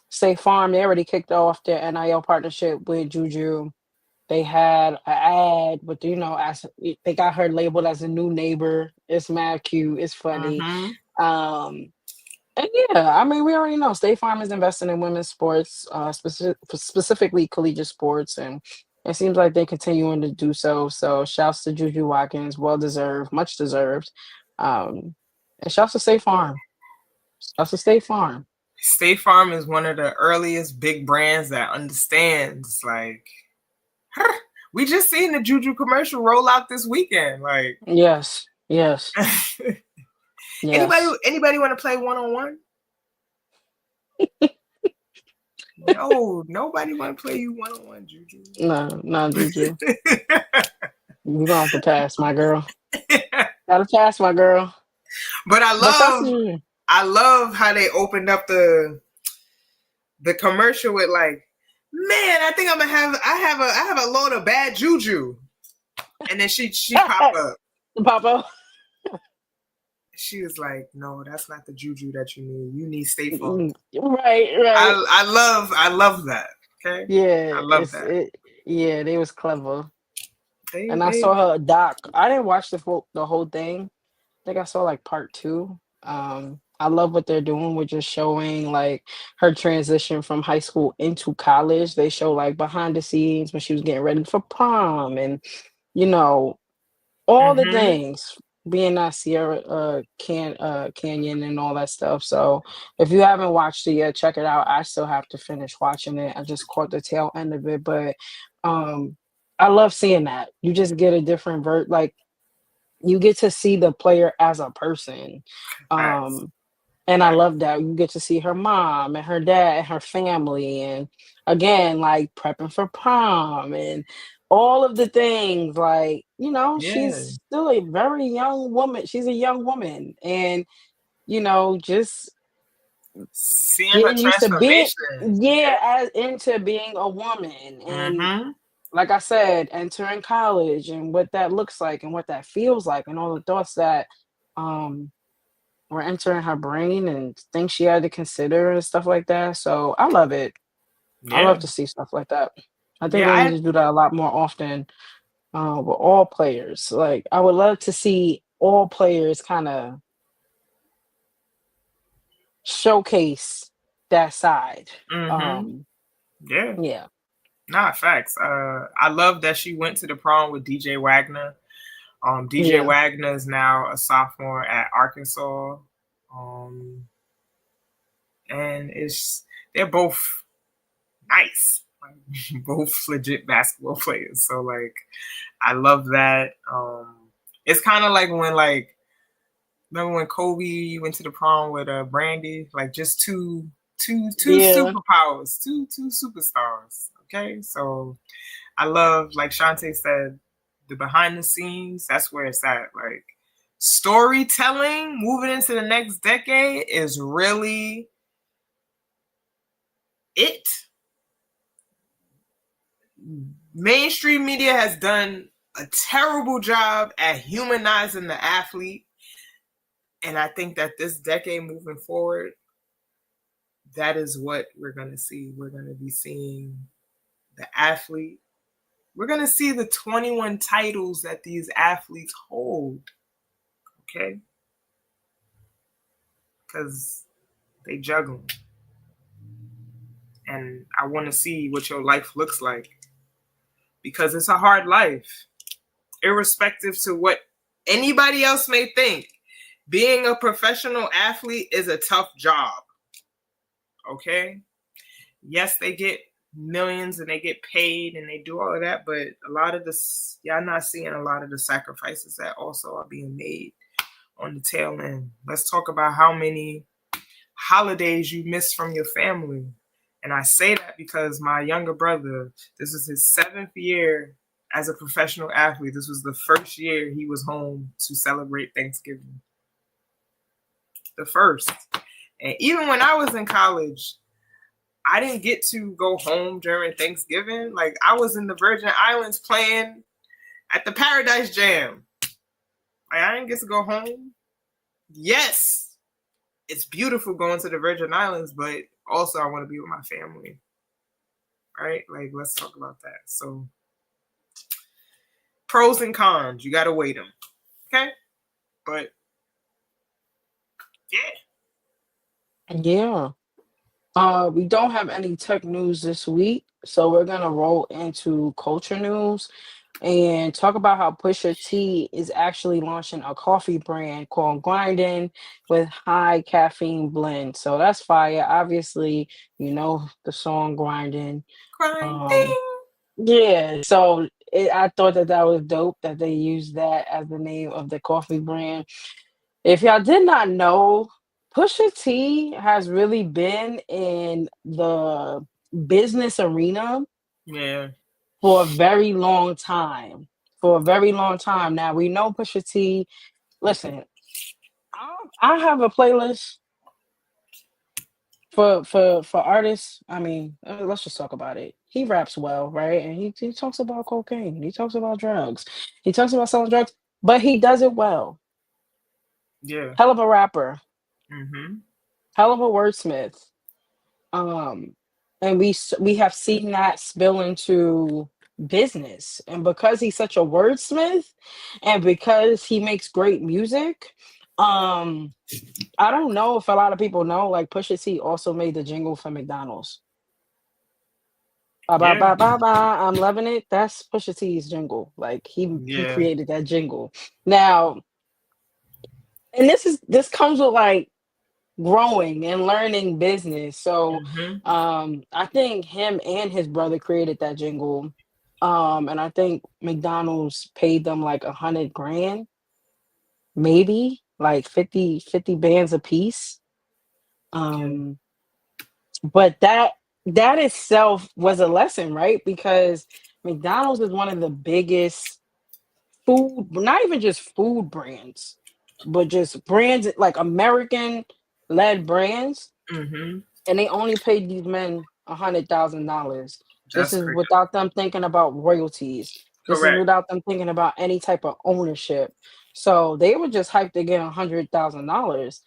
State Farm, they already kicked off their NIL partnership with Juju. They had an ad with, as they got her labeled as a new neighbor. It's mad cute. It's funny. Mm-hmm. And yeah, I mean, we already know State Farm is investing in women's sports, specifically collegiate sports, and it seems like they're continuing to do so. So shouts to Juju Watkins, well deserved, much deserved. And shouts to State Farm. Shouts to State Farm. State Farm is one of the earliest big brands that understands, like, we just seen the Juju commercial roll out this weekend. Like, yes. Yes. Anybody want to play one-on-one? No, nobody want to play you one on one, Juju. No, not Juju. You gonna have to pass, my girl. Gotta pass, my girl. But But that's I love how they opened up the commercial with like, man, I think I have a load of bad juju, and then she pop up. Papa. She was like, no, that's not the juju that you need. You need State Farm. Right. I love that. Okay, Yeah, I love that. yeah, they was clever. And I They saw her doc. I didn't watch the whole thing. I think I saw like part two. I love what they're doing with just showing like her transition from high school into college. They show like behind the scenes when she was getting ready for prom and you know, all the mm-hmm. things being that Sierra Canyon and all that stuff. So if you haven't watched it yet, check it out. I still have to finish watching it. I just caught the tail end of it, but um I love seeing that. You just get a different like you get to see the player as a person. Facts. Um and I Facts. love that you get to see her mom and her dad and her family and again like prepping for prom and all of the things like Yeah. she's still a very young woman. She's a young woman and just Seeing her getting used to being transformation. yeah as into being a woman and Mm-hmm. like I said, entering college and what that looks like and what that feels like and all the thoughts that um were entering her brain and things she had to consider and stuff like that. So I love it. I love Yeah. to see stuff like that. I think Yeah. they need to do that a lot more often with all players. Like I would love to see all players kind of showcase that side. Mm-hmm. Um, Yeah. yeah, Nah, facts. I love that she went to the prom with DJ Wagner. DJ yeah, Wagner is now a sophomore at Arkansas. Um, and they're both nice, like, both legit basketball players. So like, I love that. It's kind of like when like remember when Kobe went to the prom with Brandy, like just two yeah, superpowers, two superstars. Okay, so I love like Chantee said, the behind the scenes. That's where it's at. Like storytelling, moving into the next decade is really it. Mainstream media has done a terrible job at humanizing the athlete. And I think that this decade moving forward, that is what we're going to see. We're going to be seeing the athlete. We're going to see the 21 titles that these athletes hold. Okay? Because they juggle. And I want to see what your life looks like. Because it's a hard life. Irrespective to what anybody else may think, being a professional athlete is a tough job. Okay? Yes, they get millions and they get paid and they do all of that, but a lot of this, y'all not seeing a lot of the sacrifices that also are being made on the tail end. Let's talk about how many holidays you miss from your family. And I say that because my younger brother, this is his 7th year as a professional athlete. This was the first year he was home to celebrate Thanksgiving. The first. And even when I was in college, I didn't get to go home during Thanksgiving. Like I was in the Virgin Islands playing at the Paradise Jam. Like I didn't get to go home. Yes, it's beautiful going to the Virgin Islands, but also I want to be with my family. Right? Like let's talk about that. So pros and cons, you gotta weigh them. Okay? But yeah. yeah. We don't have any tech news this week, so we're gonna roll into culture news and talk about how Pusha T is actually launching a coffee brand called Grindin with high caffeine blend. So that's fire. Obviously, the song Grinding. Um, Grinding. yeah, so I thought that was dope that they used that as the name of the coffee brand. If y'all did not know, Pusha T has really been in the business arena Yeah. for a very long time. For a very long time. Now we know Pusha T. Listen, I have a playlist for artists. I mean, let's just talk about it. He raps well, right? And he talks about cocaine. He talks about drugs. He talks about selling drugs, but he does it well. Yeah. Hell of a rapper. Mm-hmm. Hell of a wordsmith. Um, and we have seen that spill into business. And because he's such a wordsmith, and because he makes great music, um, I don't know if a lot of people know, like Pusha T also made the jingle for McDonald's. Ba ba Yeah. ba ba ba. I'm loving it. That's Pusha T's jingle. Like he Yeah. created that jingle. Now, and this comes with like growing and learning business. So Mm-hmm. I think him and his brother created that jingle. And I think McDonald's paid them like 100 grand, maybe like 50 bands a piece. Yeah. Um, but that itself was a lesson, right? Because McDonald's is one of the biggest food, not even just food brands, but just brands like American led brands, Mm-hmm. and they only paid these men $100,000. This That's is crazy. without them thinking about royalties. This is Correct. without them thinking about any type of ownership. So they were just hyped to get $100,000.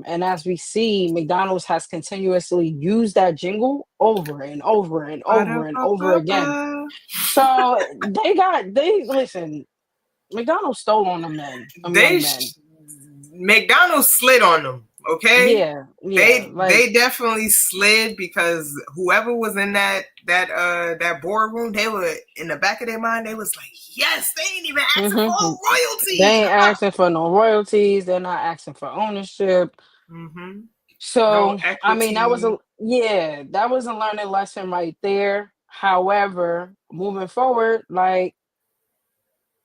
And as we see, McDonald's has continuously used that jingle over and over and over and over Ba-da-ba-ba-ba. again. So they listen. McDonald's stole on them men, them They young men. sh- McDonald's slid on them. Okay. Yeah, like They definitely slid because whoever was in that boardroom, they were in the back of their mind. They was like, yes, they ain't even asking for a hmm they royalty. ain't asking for no royalties. They're not asking for ownership. Mm-hmm. No So I mean, equity. that was a learning lesson right there. However, moving forward, like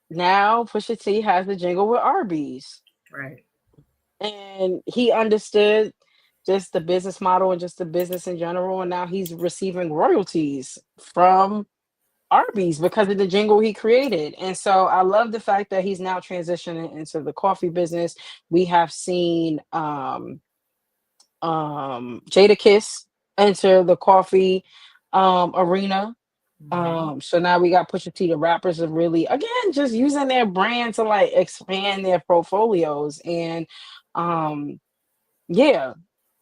now Pusha T has the jingle with Arby's, Right. and he understood just the business model and just the business in general, and now he's receiving royalties from Arby's because of the jingle he created. And so I love the fact that he's now transitioning into the coffee business. We have seen Jada Kiss enter the coffee arena. Mm-hmm. So now we got Pusha T, the rappers are really again just using their brand to like expand their portfolios. And um yeah,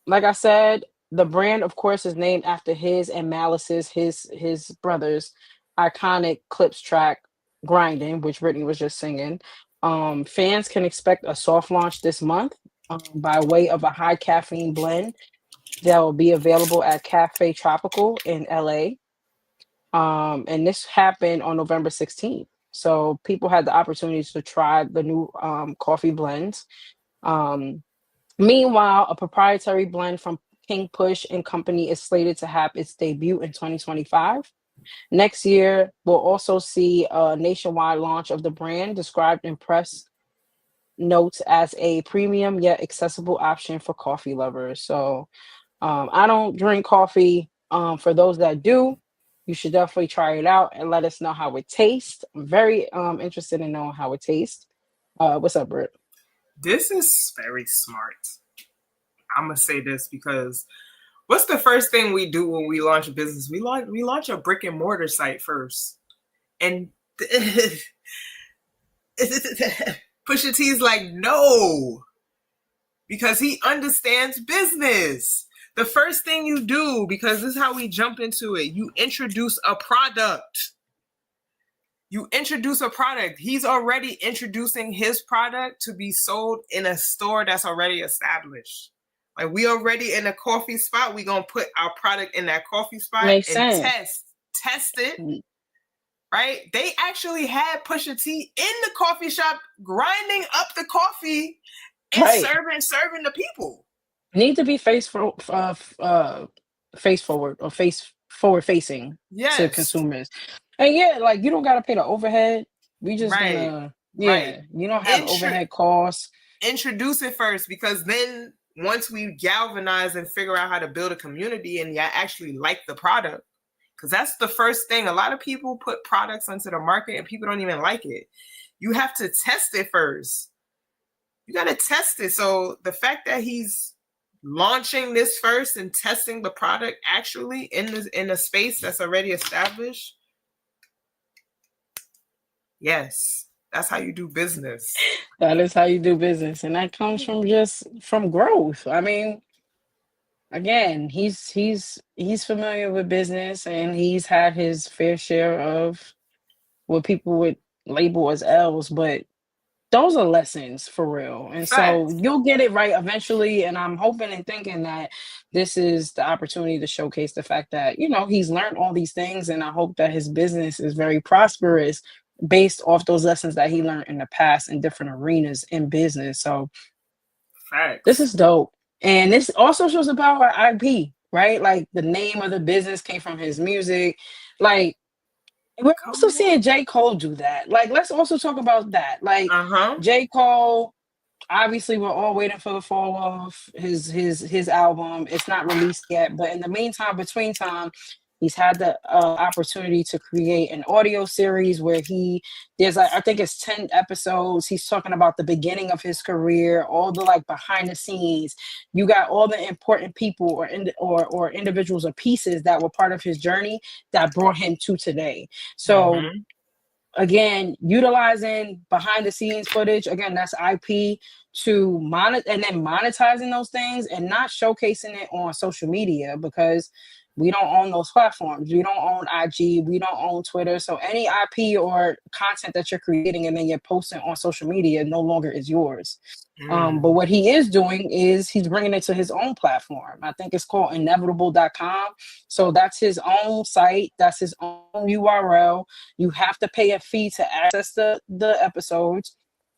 like I said, the brand, of course, is named after his and Malice's, his brothers' iconic Clips track, "Grinding," which Brittany was just singing. Fans can expect a soft launch this month by way of a high caffeine blend that will be available at Cafe Tropical in LA. And this happened on November 16th. So people had the opportunity to try the new coffee blends. Um, Meanwhile, a proprietary blend from King Push and Company is slated to have its debut in 2025. Next year, we'll also see a nationwide launch of the brand, described in press notes as a premium yet accessible option for coffee lovers. So, I don't drink coffee. For those that do, you should definitely try it out and let us know how it tastes. I'm very interested in knowing how it tastes. What's up, Britt? This is very smart. I'm gonna say this because what's the first thing we do when we launch a business? We launch a brick and mortar site first, and Pusha T's like, no, because he understands business. The first thing you do, because this is how we jump into it, you introduce a product. You introduce a product. He's already introducing his product to be sold in a store that's already established. Like we already in a coffee spot, we gonna put our product in that coffee spot Makes and sense. test it. Right? They actually had Pusha T in the coffee shop grinding up the coffee and Right. serving the people. Need to be face forward or face forward facing to Yes. consumers. And yeah, like you don't gotta pay the overhead. We just Right. gonna Right. yeah, you don't have Intro- overhead costs. Introduce it first because then once we galvanize and figure out how to build a community and y'all actually like the product, because that's the first thing. A lot of people put products onto the market and people don't even like it. You have to test it first. You got to test it. So the fact that he's launching this first and testing the product actually in a space that's already established, yes, that's how you do business. That is how you do business, and that comes from growth. I mean, again, he's familiar with business, and he's had his fair share of what people would label as L's, but those are lessons for real. And so Facts. you'll get it right eventually. And I'm hoping and thinking that this is the opportunity to showcase the fact that, he's learned all these things. And I hope that his business is very prosperous based off those lessons that he learned in the past in different arenas in business. So Facts. this is dope. And this also shows the power of IP, right? Like the name of the business came from his music. Like, we're also seeing J. Cole do that. Like, let's also talk about that. Like, J. Cole, obviously, we're all waiting for the fall of his album. It's not released yet, but in the meantime, between time, he's had the opportunity to create an audio series where there's I think it's 10 episodes. He's talking about the beginning of his career, all the like behind the scenes. You got all the important people or individuals or pieces that were part of his journey that brought him to today. So again, utilizing behind the scenes footage, again, that's IP to and then monetizing those things and not showcasing it on social media, because we don't own those platforms. We don't own IG. We don't own Twitter. So any IP or content that you're creating and then you're posting on social media no longer is yours. But what he is doing is he's bringing it to his own platform. I think it's called inevitable.com. So that's his own site. That's his own URL. You have to pay a fee to access the episodes.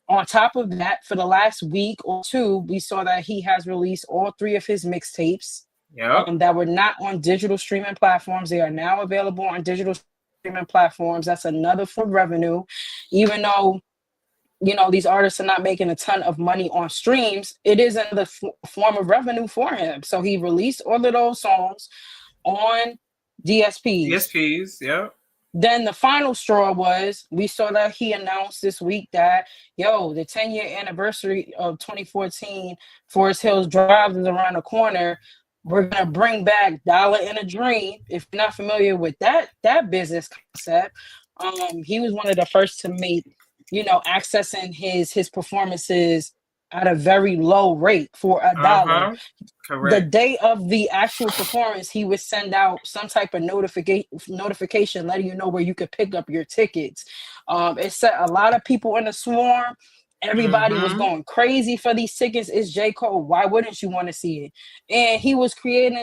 On top of that, for the last week or two, we saw that he has released all 3 of his mixtapes that were not on digital streaming platforms. They are now available on digital streaming platforms. That's another form of revenue. Even though, these artists are not making a ton of money on streams, it is another form of revenue for him. So he released all of those songs on DSPs. DSPs, yeah. Then the final straw was, we saw that he announced this week that, the 10-year anniversary of 2014 Forest Hills Drive is around the corner. We're going to bring back Dollar in a Dream. If you're not familiar with that business concept, he was one of the first to make, accessing his performances at a very low rate for $1. Correct. The day of the actual performance, he would send out some type of notification letting you know where you could pick up your tickets. It set a lot of people in a swarm. Everybody was going crazy for these tickets. It's J. Cole. Why wouldn't you want to see it? And he was creating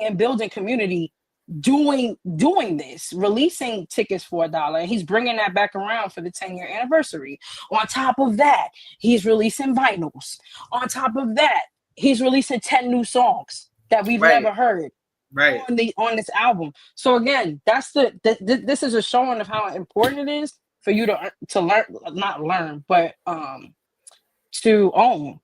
and building community doing this, releasing tickets for $1, and he's bringing that back around for the 10-year anniversary. On top of that, he's releasing vinyls. On top of that, he's releasing 10 new songs that we've never heard on this album. So again, that's this is a showing of how important it is for you to learn, not learn, but to own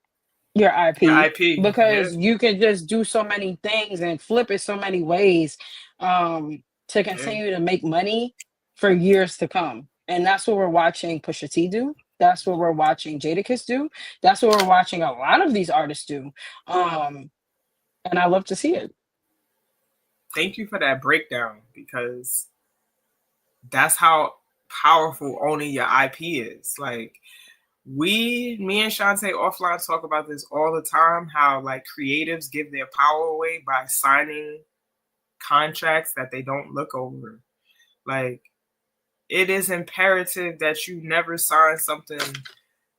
your IP, because you can just do so many things and flip it so many ways to continue to make money for years to come. And that's what we're watching Pusha T do. That's what we're watching Jadakiss do. That's what we're watching a lot of these artists do. And I love to see it. Thank you for that breakdown, because that's how powerful owning your IP is. Like, me and Chantee offline talk about this all the time, how like creatives give their power away by signing contracts that they don't look over. Like, it is imperative that you never sign something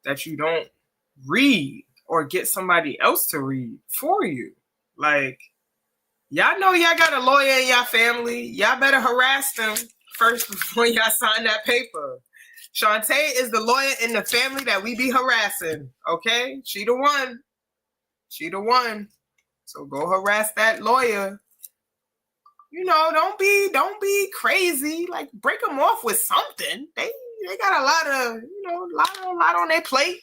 that you don't read or get somebody else to read for you. Like, y'all know y'all got a lawyer in y'all family. Y'all better harass them first before y'all sign that paper. Chantee is the lawyer in the family that we be harassing, okay? She the one. So go harass that lawyer. Don't be crazy. Like, break them off with something. They got a lot of, a lot on their plate.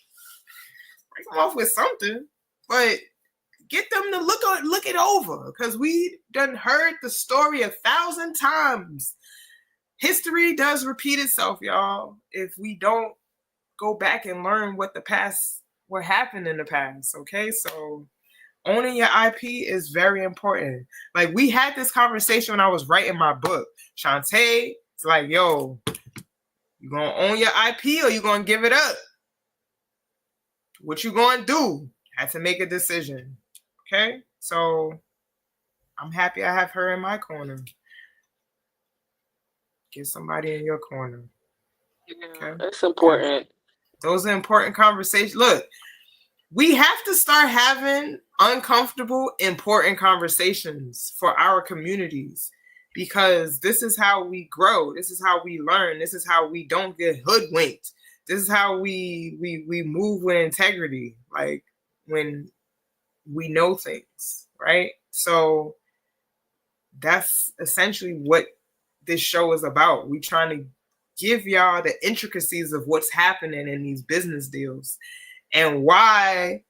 Break come off with something, but get them to look it over, because we done heard the story 1,000 times. History does repeat itself, y'all, if we don't go back and learn what happened in the past, okay? So owning your IP is very important. Like, we had this conversation when I was writing my book. Chantee, it's like, yo, you gonna own your IP or you gonna give it up? What you gonna do? Had to make a decision. Okay? So I'm happy I have her in my corner. Get somebody in your corner. Okay? That's important. Okay. Those are important conversations. Look, we have to start having uncomfortable, important conversations for our communities, because this is how we grow. This is how we learn. This is how we don't get hoodwinked. This is how we move with integrity, like when we know things, right? So that's essentially what this show is about. We trying to give y'all the intricacies of what's happening in these business deals and why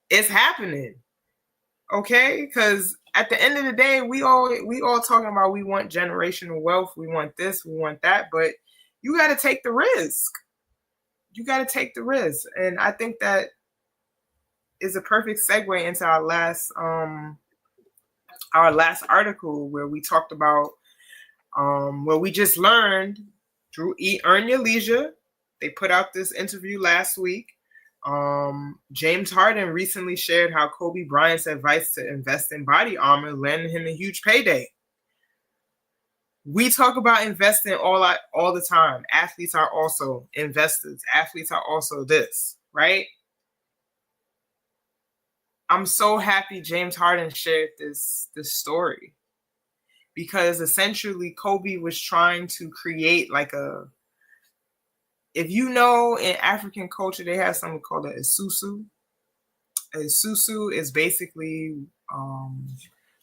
it's happening. Okay? Because at the end of the day, we all talking about we want generational wealth, we want this, we want that, but you got to take the risk. You got to take the risk. And I think that is a perfect segue into our last article, where we talked about where we just learned through Earn Your Leisure. They put out this interview last week. James Harden recently shared how Kobe Bryant's advice to invest in body armor landed him a huge payday. We talk about investing all the time. Athletes are also investors. Athletes are also this, right? I'm so happy James Harden shared this story, because essentially Kobe was trying to create like if you know, in African culture, they have something called a isusu. A isusu is basically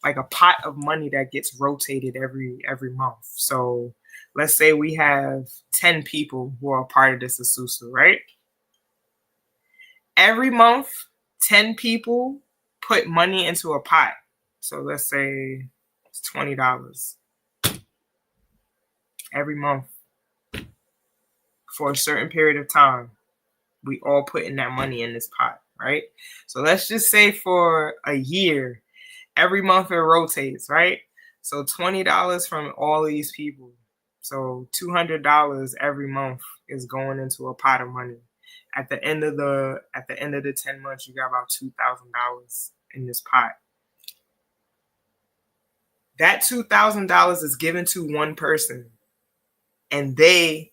like a pot of money that gets rotated every month. So let's say we have 10 people who are part of this isusu, right? Every month, 10 people put money into a pot. So let's say it's $20 every month for a certain period of time. We all put in that money in this pot, right? So let's just say for a year, every month it rotates, right? So $20 from all these people. So $200 every month is going into a pot of money. At the end of the 10 months, you got about $2,000 in this pot. That $2,000 is given to one person, and they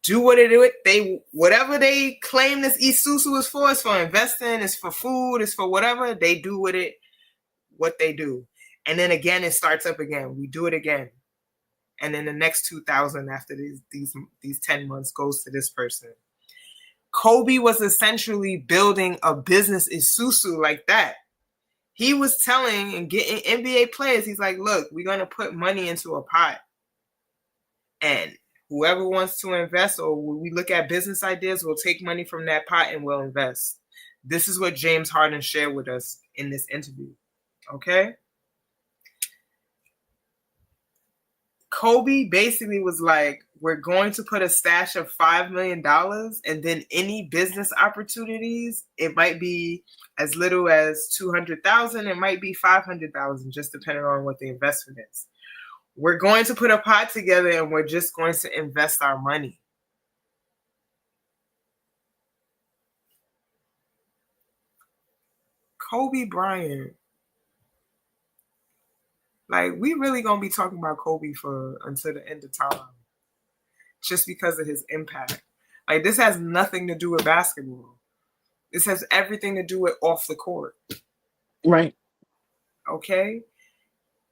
do what they do. Whatever they claim this isusu is for investing, it's for food, it's for whatever. They do with it what they do, and then again it starts up again. We do it again, and then the next 2,000 after these 10 months goes to this person. Kobe was essentially building a business isusu like that. He was telling and getting NBA players, he's like, look, we're going to put money into a pot. And whoever wants to invest, or when we look at business ideas, we'll take money from that pot and we'll invest. This is what James Harden shared with us in this interview. Okay? Kobe basically was like, we're going to put a stash of $5 million, and then any business opportunities, it might be as little as $200,000, it might be $500,000, just depending on what the investment is. We're going to put a pot together and we're just going to invest our money. Kobe Bryant. Like, we really gonna be talking about Kobe until the end of time, just because of his impact. Like, this has nothing to do with basketball. This has everything to do with off the court. Right. Okay?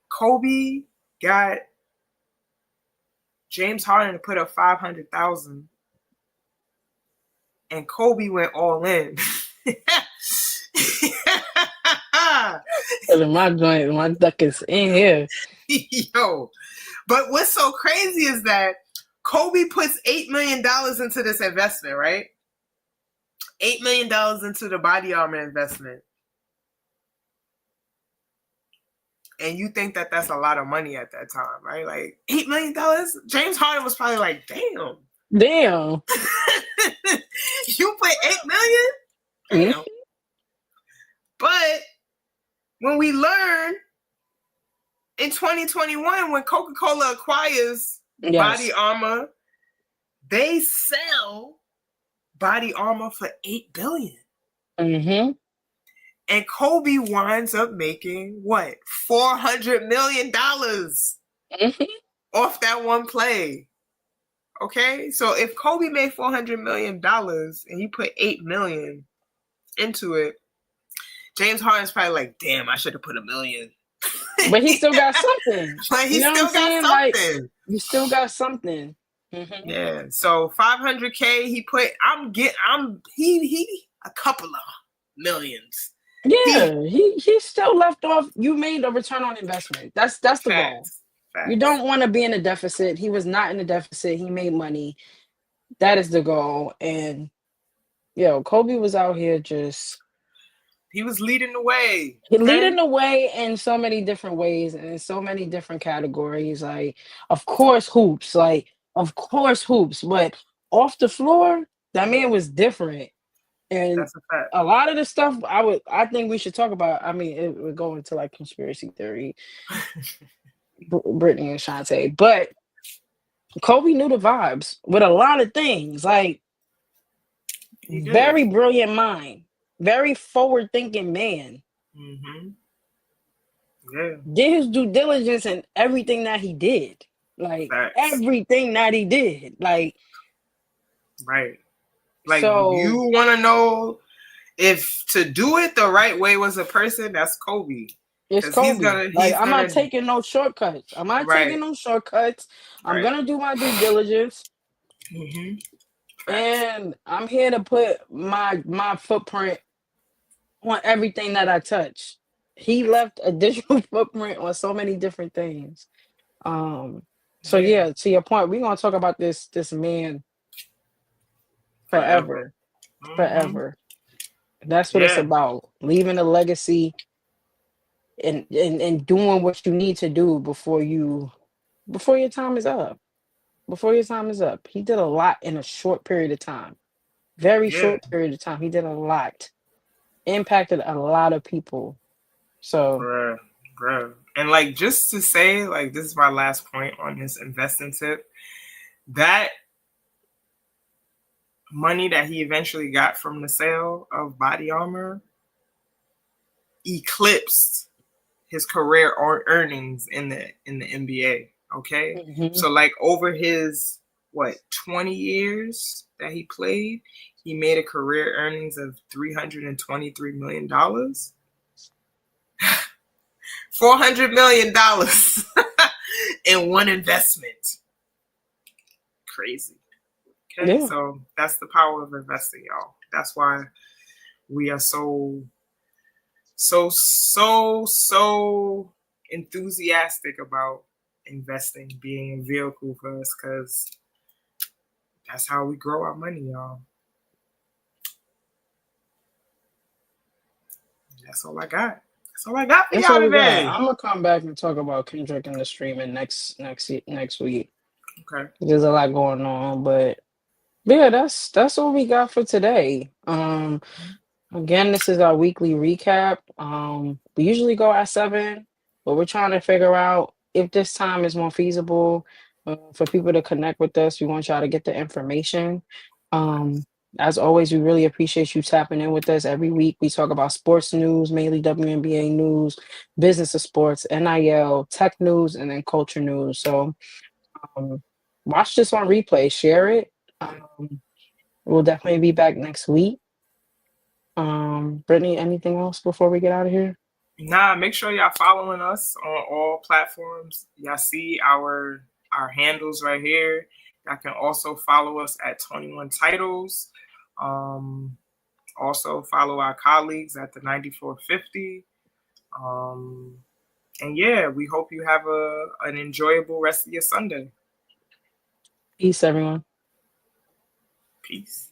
Kobe got James Harden to put up $500,000, and Kobe went all in. My duck is in here. Yo, but what's so crazy is that Kobe puts $8 million into this investment, right? $8 million into the body armor investment. And you think that that's a lot of money at that time, right? Like $8 million? James Harden was probably like, damn. Damn. You put $8 million? Damn. Mm-hmm. But when we learn in 2021, when Coca-Cola acquires Body Armor, they sell Body Armor for $8 billion. Mm-hmm. And Kobe winds up making what? $400 million off that one play. Okay, so if Kobe made $400 million and he put $8 million into it, James Harden's probably like, damn, I should have put $1 million. But he still got something. But he still got something. Like, you still got something. Mm-hmm. Yeah. So $500K he put. He a couple of millions. Yeah, he still left off. You made a return on investment. That's the goal. Facts. You don't want to be in a deficit. He was not in a deficit. He made money. That is the goal. And Kobe was out here he was leading the way. Leading the way in so many different ways and in so many different categories. Like, of course, hoops. But off the floor, that man was different. And that's a fact. A lot of the stuff I think we should talk about. I mean, it would go into like conspiracy theory, Brittany and Chantee, but Kobe knew the vibes with a lot of things. Like, very brilliant mind, very forward-thinking man. Mm-hmm. Yeah. Did his due diligence in everything that he did. Like, everything that he did. Like, right. Like, so, you want to know if to do it the right way was a person, that's Kobe. It's Kobe. I'm not taking no shortcuts. I'm going to do my due diligence. Mm-hmm. And I'm here to put my footprint on everything that I touch. He left a digital footprint on so many different things. To your point, we're going to talk about this man forever. Mm-hmm. Forever. That's what it's about. Leaving a legacy and doing what you need to do before your time is up. Before your time is up. He did a lot in a short period of time. Very short period of time. He did a lot. Impacted a lot of people. So Bruh. And like, just to say, like, this is my last point on this investing tip. That money that he eventually got from the sale of Body Armor eclipsed his career earnings in the NBA. Okay. Mm-hmm. So like over his 20 years that he played, he made a career earnings of $323 million. $400 million in one investment. Crazy. Okay, so that's the power of investing, y'all. That's why we are so enthusiastic about investing being a vehicle for us, because that's how we grow our money, y'all. That's all I got. That's all I got for y'all today. I'm gonna come back and talk about Kendrick and the streaming next week. Okay. There's a lot going on, but yeah, that's all we got for today. Again, this is our weekly recap. We usually go at 7, but we're trying to figure out if this time is more feasible for people to connect with us. We want y'all to get the information. As always, we really appreciate you tapping in with us every week. We talk about sports news, mainly WNBA news, business of sports, NIL, tech news, and then culture news. So watch this on replay, share it. We'll definitely be back next week. Brittany, anything else before we get out of here? Nah, make sure y'all following us on all platforms. Y'all see our handles right here. Y'all can also follow us at 21 Titles. Also follow our colleagues at the 9450. And yeah, we hope you have an enjoyable rest of your Sunday. Peace, everyone. Peace.